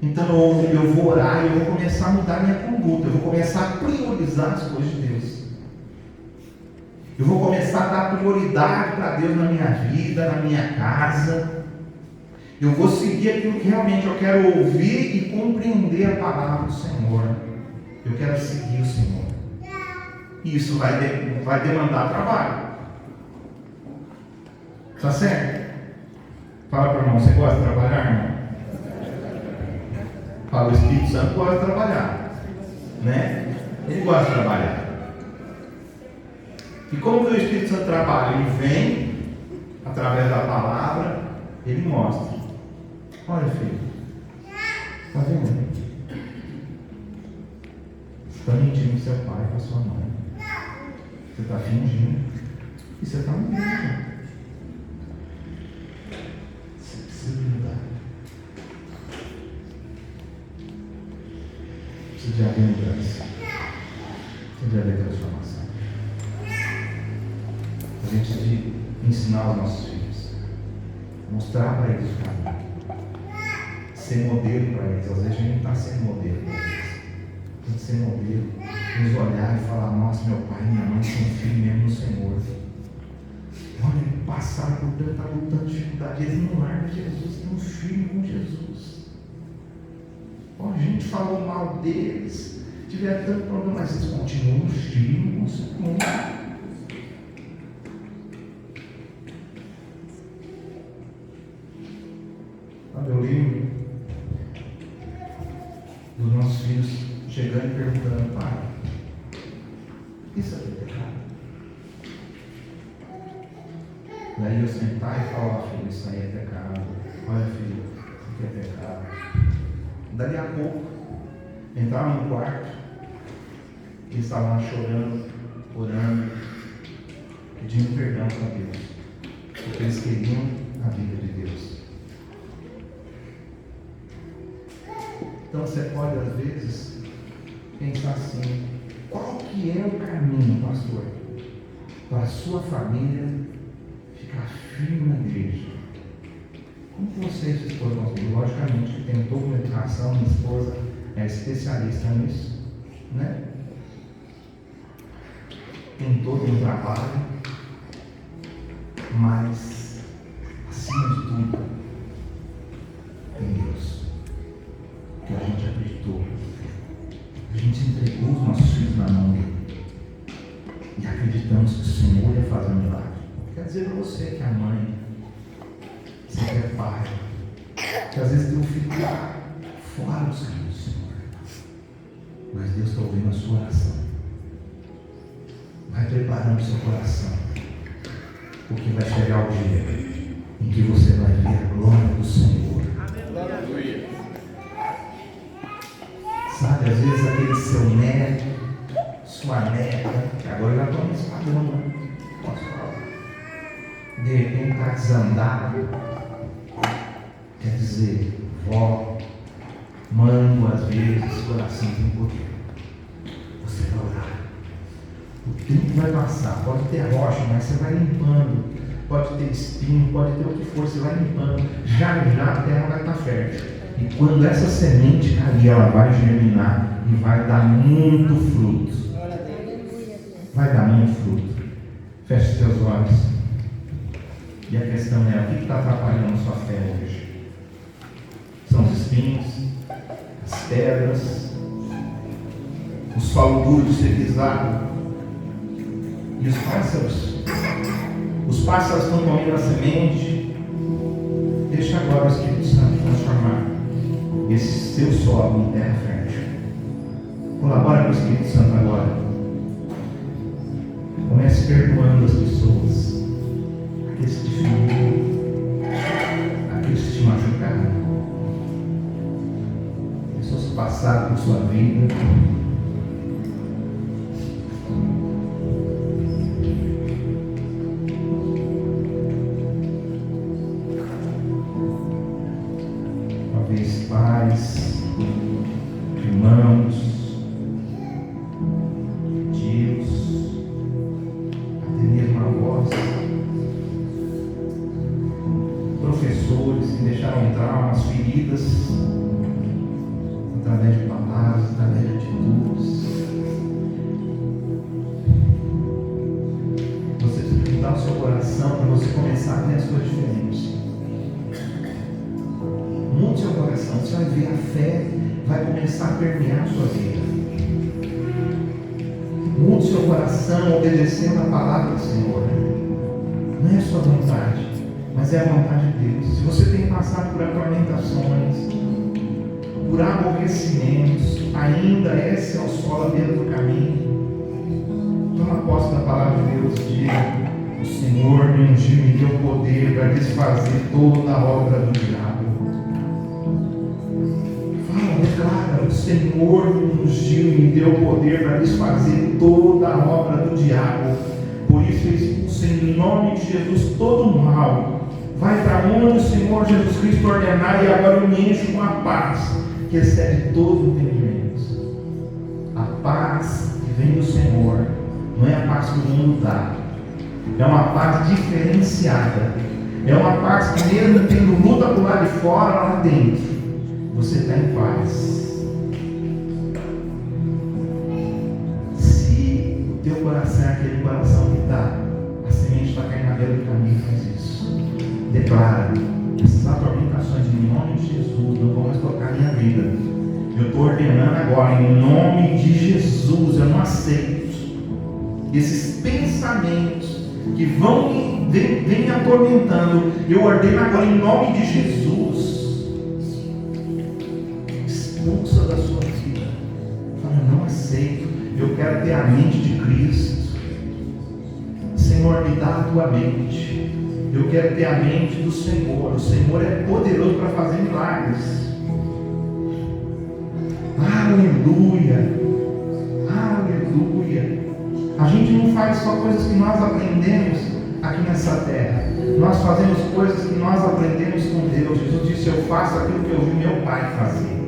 Então eu vou orar e eu vou começar a mudar minha conduta. Eu vou começar a priorizar as coisas de Deus. Eu vou começar a dar prioridade para Deus na minha vida, na minha casa. Eu vou seguir aquilo que realmente eu quero ouvir e compreender a palavra do Senhor. Eu quero seguir o Senhor. E isso vai demandar trabalho. Está certo? Fala para o irmão, você gosta de trabalhar, irmão? Fala, o Espírito Santo gosta de trabalhar. Né? Ele gosta de trabalhar. E como que o Espírito Santo trabalha? Ele vem, através da palavra, ele mostra. Olha, filho, está vendo? Você está mentindo com seu pai, com a sua mãe. Você está fingindo. E você está mentindo. Você precisa mudar. Precisa de haver mudança. Precisa de haver transformação. A gente precisa de ensinar os nossos filhos. Mostrar para eles o caminho. Ser modelo para eles. Às vezes a gente não está sendo modelo para eles. Tem que ser modelo. Nos olhar e falar: nossa, meu pai e minha mãe são filhos mesmo no Senhor. Olha, eles passaram por tanta luta, tanta dificuldade. Eles não largam Jesus, tem um filho com Jesus. Olha, a gente falou mal deles, tiveram tanto problema, mas eles continuam firmes com o Senhor. Eu lembro dos nossos filhos chegando e perguntando: pai, isso é pecado? Daí eu sentar e falar: filho, isso aí é pecado. Olha, filho, isso aqui é pecado. Dali a pouco entraram no quarto, eles estavam lá chorando, orando, pedindo perdão para Deus, porque eles queriam a vida de Deus. Então você pode às vezes pensar assim: qual que é o caminho, pastor, para a sua família ficar firme na igreja? Como você, sua esposa, conseguiu? Logicamente que tem toda uma educação, minha esposa é especialista nisso, né? Tem todo um trabalho, mas acima de tudo tem Deus. Que a gente acreditou, a gente entregou os nossos filhos na mão dele e acreditamos que o Senhor ia fazer um milagre. Quer dizer para você que é mãe, você que é pai, que às vezes teu filho está fora dos caminhos do Senhor, mas Deus está ouvindo a sua oração. Vai preparando o seu coração, porque vai chegar o dia em que você vai ver a glória do Senhor. Aleluia. Sabe, às vezes aquele seu neto, sua neta, que agora já estão nesse padrão, né? Posso falar? De repente está desandado. Quer dizer, vó, mando às vezes, coração tem poder. Você vai orar. O tempo vai passar, pode ter rocha, mas você vai limpando. Pode ter espinho, pode ter o que for, você vai limpando. Já a terra vai estar fértil. E quando essa semente cair, ela vai germinar e vai dar muito fruto. Vai dar muito fruto. Feche seus olhos. E a questão é: o que está atrapalhando a sua fé hoje? São os espinhos, as pedras, o solo duro de ser pisado e os pássaros. Os pássaros estão comendo a semente. Deixa agora o Espírito Santo transformar esse seu solo em terra fértil. Colabora com o Espírito Santo agora. Comece perdoando as pessoas, aqueles que te feriram, aqueles que te machucaram, pessoas que passaram por sua vida. Pais, irmãos, tios, até mesmo avós, professores que deixaram traumas, feridas, através de palavras, através de atitudes. Você precisa mudar o seu coração para você começar a ver a sua diferença. Mude seu coração, você vai ver a fé, vai começar a permear a sua vida. Mude seu coração obedecendo a palavra do Senhor. Não é a sua vontade, mas é a vontade de Deus. Se você tem passado por atormentações, por aborrecimentos, ainda essa é o sol à beira do caminho, toma posse da palavra de Deus e diga: o Senhor me ungiu e me deu poder para desfazer toda a obra do diabo. Declara: o Senhor me ungiu e me deu poder para desfazer toda a obra do diabo. Por isso expulsa em nome de Jesus todo o mal. Vai para onde o Senhor Jesus Cristo ordenar, e agora eu me encho com a paz que excede todo o entendimento. A paz que vem do Senhor não é a paz que o mundo dá. É uma paz diferenciada. É uma paz que, mesmo tendo luta por lá de fora, lá dentro, você está em paz. Se o teu coração é aquele coração que está, a semente está caindo na beira do caminho, faz isso. Declara: essas atormentações em nome de Jesus não vão mais tocar a minha vida. Eu estou ordenando agora, em nome de Jesus, eu não aceito esses pensamentos que vêm me atormentando. Eu ordeno agora, em nome de Jesus. Expulsa da sua vida. Fala: eu não aceito. Eu quero ter a mente de Cristo. Senhor, me dá a tua mente. Eu quero ter a mente do Senhor. O Senhor é poderoso para fazer milagres. Aleluia. Aleluia. A gente não faz só coisas que nós aprendemos aqui nessa terra. Nós fazemos coisas que nós aprendemos com Deus. Jesus disse: eu faço aquilo que eu vi meu Pai fazer.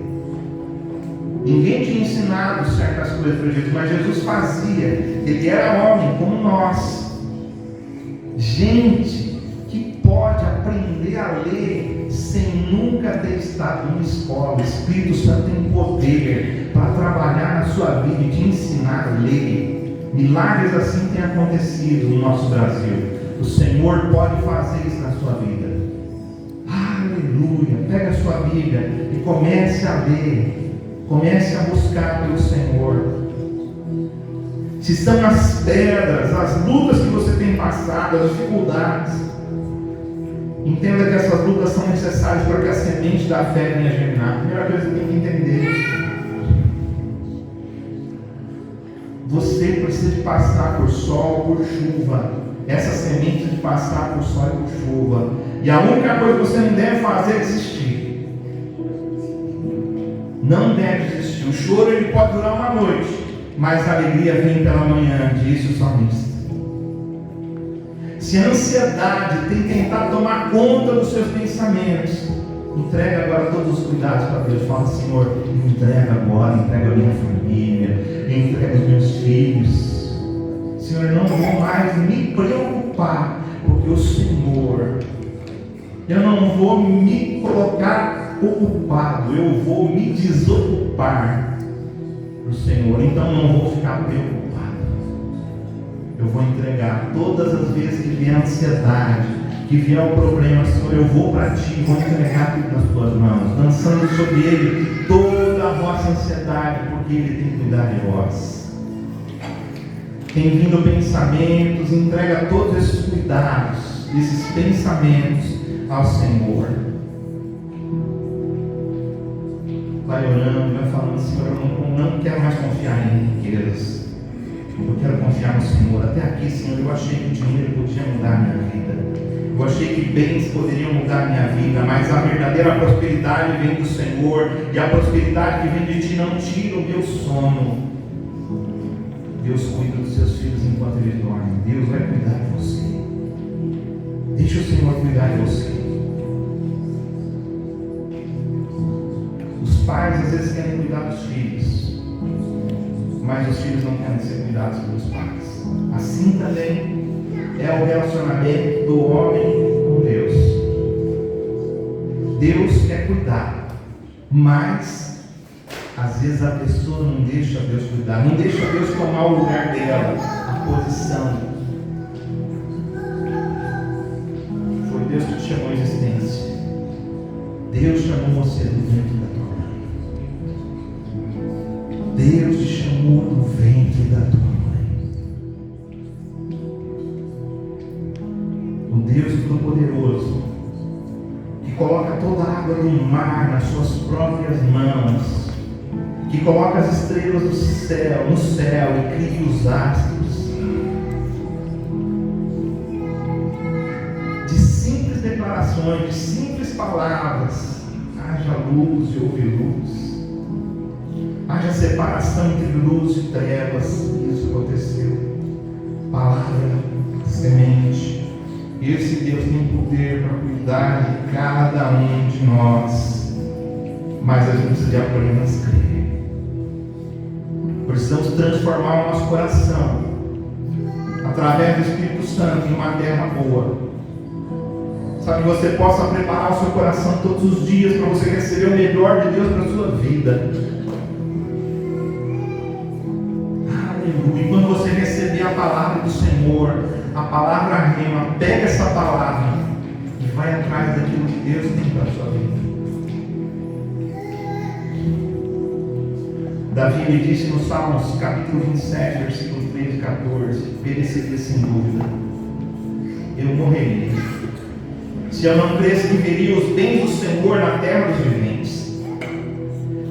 Ninguém tinha ensinado certas coisas para Jesus, mas Jesus fazia. Ele era homem como nós. Gente que pode aprender a ler sem nunca ter estado numa escola. O Espírito Santo tem poder para trabalhar na sua vida e te ensinar a ler. Milagres assim têm acontecido no nosso Brasil. O Senhor pode fazer isso na sua vida. Aleluia. Pega a sua Bíblia e comece a ler. Comece a buscar pelo Senhor. Se são as pedras, as lutas que você tem passado, as dificuldades, entenda que essas lutas são necessárias para que a semente da fé venha germinar. A primeira coisa que você tem que entender: você precisa de passar por sol, por chuva. Essa semente de passar por sol e por chuva. E a única coisa que você não deve fazer é desistir. Não deve desistir. O choro ele pode durar uma noite, mas a alegria vem pela manhã, disse o salmista. Se a ansiedade tem tentado tomar conta dos seus pensamentos, entrega agora todos os cuidados para Deus. Fala: Senhor, me entrega agora, entrega a minha família, entrega os meus filhos. Senhor, eu não vou mais me preocupar, porque o Senhor, eu não vou me colocar ocupado, eu vou me desocupar para o Senhor. Então não vou ficar preocupado. Eu vou entregar todas as vezes que vier a ansiedade, que vier o problema, Senhor, eu vou para Ti, vou entregar tudo nas Tuas mãos, lançando sobre Ele toda a vossa ansiedade, porque Ele tem que cuidar de vós. Tem vindo pensamentos, entrega todos esses cuidados, esses pensamentos ao Senhor. Vai orando, vai falando: Senhor, eu não quero mais confiar em riquezas. Eu quero confiar no Senhor. Até aqui, Senhor, eu achei que o dinheiro podia mudar a minha vida. Eu achei que bens poderiam mudar a minha vida, mas a verdadeira prosperidade vem do Senhor. E a prosperidade que vem de Ti não tira o meu sono. Deus cuida dos seus filhos enquanto eles dormem. Deus vai cuidar de você. Deixa o Senhor cuidar de você. Os pais às vezes querem cuidar dos filhos, mas os filhos não querem ser cuidados pelos pais. Assim também é o relacionamento do homem com Deus. Deus quer cuidar, mas Às vezes a pessoa não deixa Deus cuidar, não deixa Deus tomar o lugar dela, a posição. Foi Deus que te chamou à existência. Deus chamou você do ventre da tua mãe. Deus te chamou do ventre da tua mãe. O Deus Todo-Poderoso, que coloca toda a água do mar nas suas próprias mãos, que coloca as estrelas do céu, no céu, e cria os astros. De simples declarações, de simples palavras, haja luz e houve luz. Haja separação entre luz e trevas. Isso aconteceu. Palavra, semente. Esse Deus tem poder para cuidar de cada um de nós. Mas a gente precisa de apenas crer. Precisamos transformar o nosso coração através do Espírito Santo em uma terra boa. Sabe, que você possa preparar o seu coração todos os dias para você receber o melhor de Deus para a sua vida. Aleluia. E quando você receber a palavra do Senhor, a palavra rema, pega essa palavra e vai atrás daquilo que Deus tem para a sua vida. Davi me disse no Salmos, capítulo 27, versículos 13 e 14: pereceria sem dúvida, eu morreria, se eu não cresce que veria os bens do Senhor na terra dos viventes.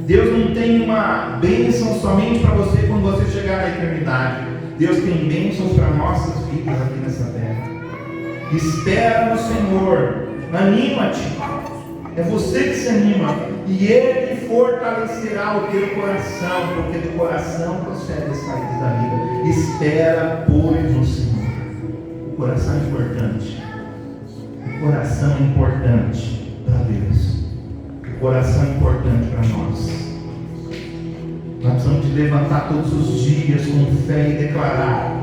Deus não tem uma bênção somente para você quando você chegar na eternidade. Deus tem bênçãos para nossas vidas aqui nessa terra. Espera no Senhor, anima-te. É você que se anima, e Ele fortalecerá o teu coração, porque do coração procede as saídas da vida. Espera, pois, no Senhor. O coração é importante. O coração é importante para Deus. O coração é importante para nós. Nós precisamos de levantar todos os dias com fé e declarar.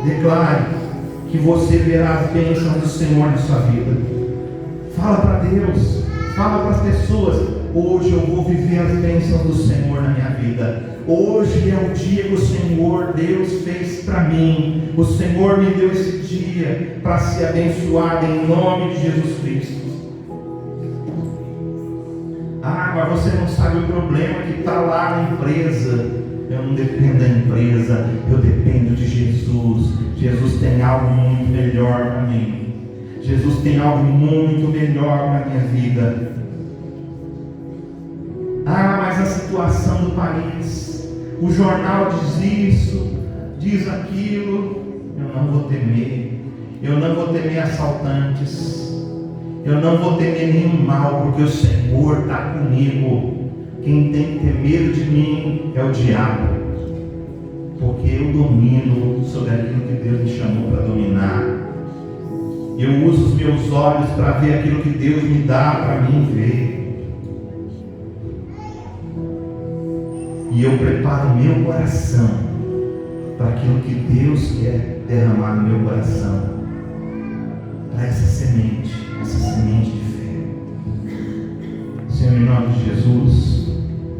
Declare que você verá as bênçãos do Senhor na sua vida. Fala para Deus. Fala para as pessoas: hoje eu vou viver as bênçãos do Senhor na minha vida. Hoje é o dia que o Senhor Deus fez para mim. O Senhor me deu esse dia para ser abençoado em nome de Jesus Cristo. Ah, mas você não sabe o problema que está lá na empresa. Eu não dependo da empresa, eu dependo de Jesus. Jesus tem algo muito melhor para mim. Jesus tem algo muito melhor para a minha vida. Ah, mas a situação do país, o jornal diz isso, diz aquilo. Eu não vou temer. Eu não vou temer assaltantes. Eu não vou temer nenhum mal, porque o Senhor está comigo. Quem tem que ter medo de mim é o diabo, porque eu domino sobre aquilo que Deus me chamou para dominar. Eu uso os meus olhos para ver aquilo que Deus me dá para mim ver. E eu preparo o meu coração para aquilo que Deus quer derramar no meu coração, para essa semente de fé. Senhor, em nome de Jesus,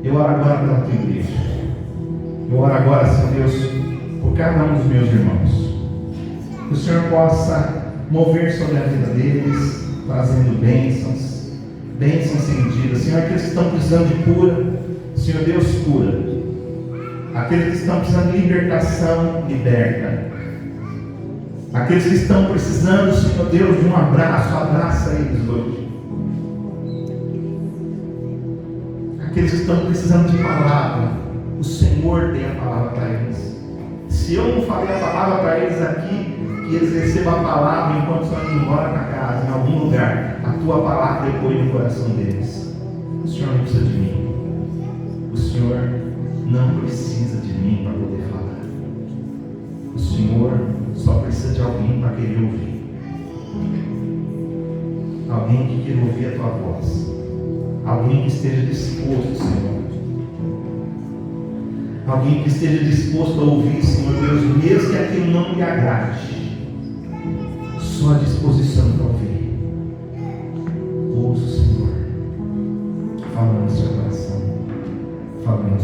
eu oro agora pela tua igreja. Eu oro agora, Senhor Deus, por cada um dos meus irmãos. Que o Senhor possa mover sobre a vida deles, trazendo bênçãos sem medida. Senhor, aqueles que estão precisando de cura, Senhor Deus, cura. Aqueles que estão precisando de libertação, liberta. Aqueles que estão precisando, Senhor Deus, de um abraço, abraça eles hoje. Aqueles que estão precisando de palavra, o Senhor tem a palavra para eles. Se eu não falei a palavra para eles aqui, que eles recebam a palavra enquanto estão indo embora para casa, em algum lugar, a tua palavra ecoe no coração deles. O Senhor não precisa de mim. O Senhor não precisa de mim para poder falar. O Senhor só precisa de alguém para querer ouvir. Alguém que queira ouvir a tua voz. Alguém que esteja disposto, Senhor. Alguém que esteja disposto a ouvir, Senhor Deus, mesmo que aquilo não lhe agrade. Só a disposição para ouvir. Ouça o Senhor. Fala no seu coração. Fala no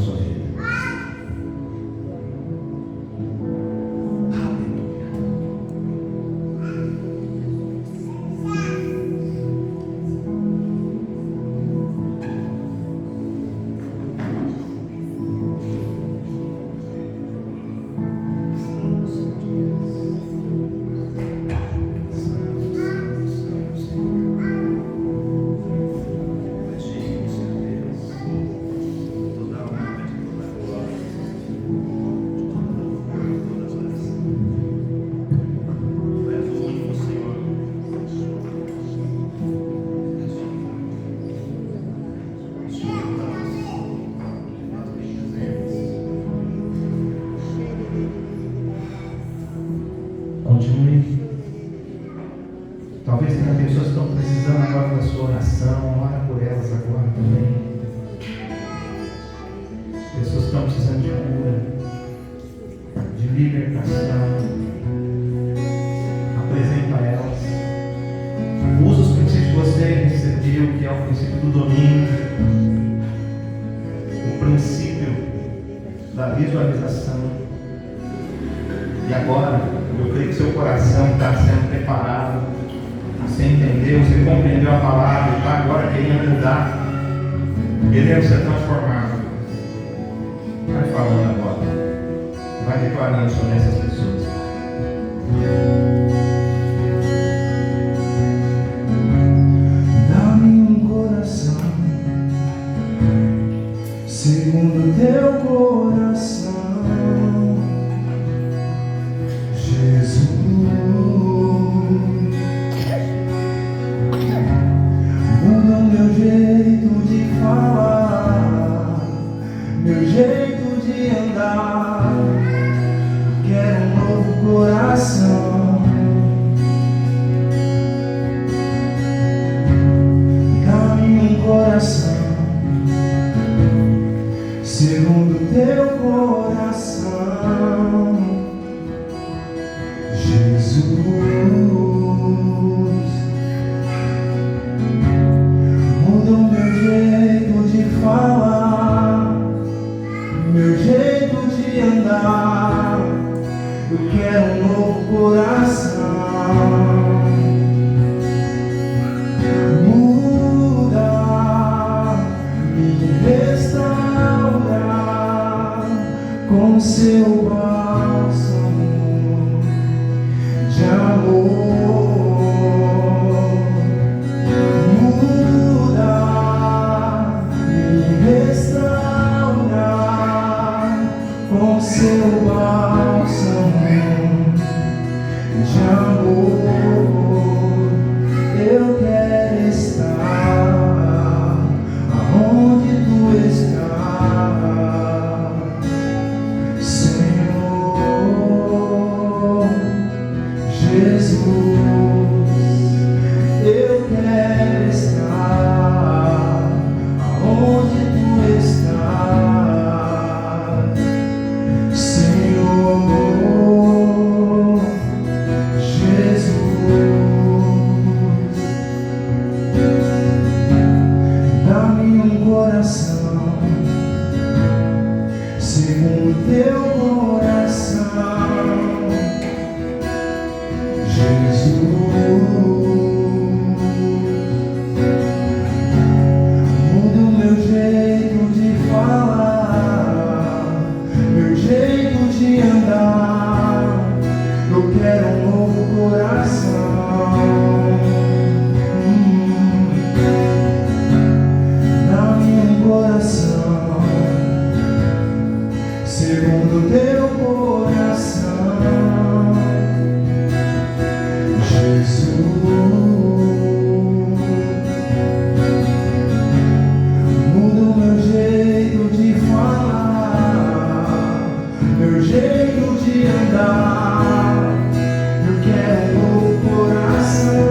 Talvez tenha pessoas que estão precisando agora da sua oração, ora por elas agora também. Pessoas que estão precisando de cura, de libertação. Apresenta a elas. Usa os princípios que você recebeu, que é o princípio do domínio, o princípio da visualização. E agora, eu creio que seu coração está sendo preparado. Você entendeu, você compreendeu a palavra, está agora querendo mudar, querendo ser transformado. Vai falando agora, vai declarando sobre essas pessoas. Dá-me um coração segundo teu coração, Jesus. Muda o meu jeito de falar, meu jeito de andar. Quero um novo coração. Dá-me um coração segundo teu coração, Jesus. Muda o meu jeito de falar, meu jeito de andar. Eu quero um novo coração. Muda, me restaura com seu bálsamo de amor. Muda, me restaura com seu bálsamo de amor. Eu quero estar aonde tu estás, Senhor Jesus. Eu quero estar aonde tu estás, Senhor Jesus. Dá-me um coração segundo teu coração, Jesus. Muda o meu jeito de falar, meu jeito de andar. Eu quero um novo coração. Dá-me um coração segundo teu coração, Jesus. Muda o meu jeito de falar, meu jeito de andar. Eu quero um novo coração.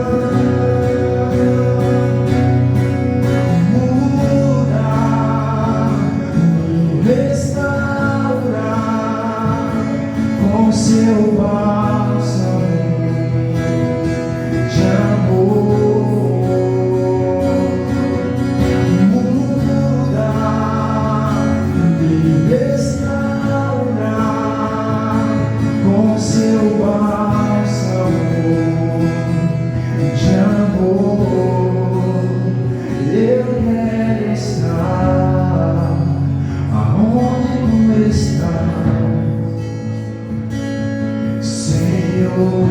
Muda, me restaura com seu bálsamo de amor. Muda, me restaura com seu bálsamo de amor. Eu quero estar aonde tu estás, Senhor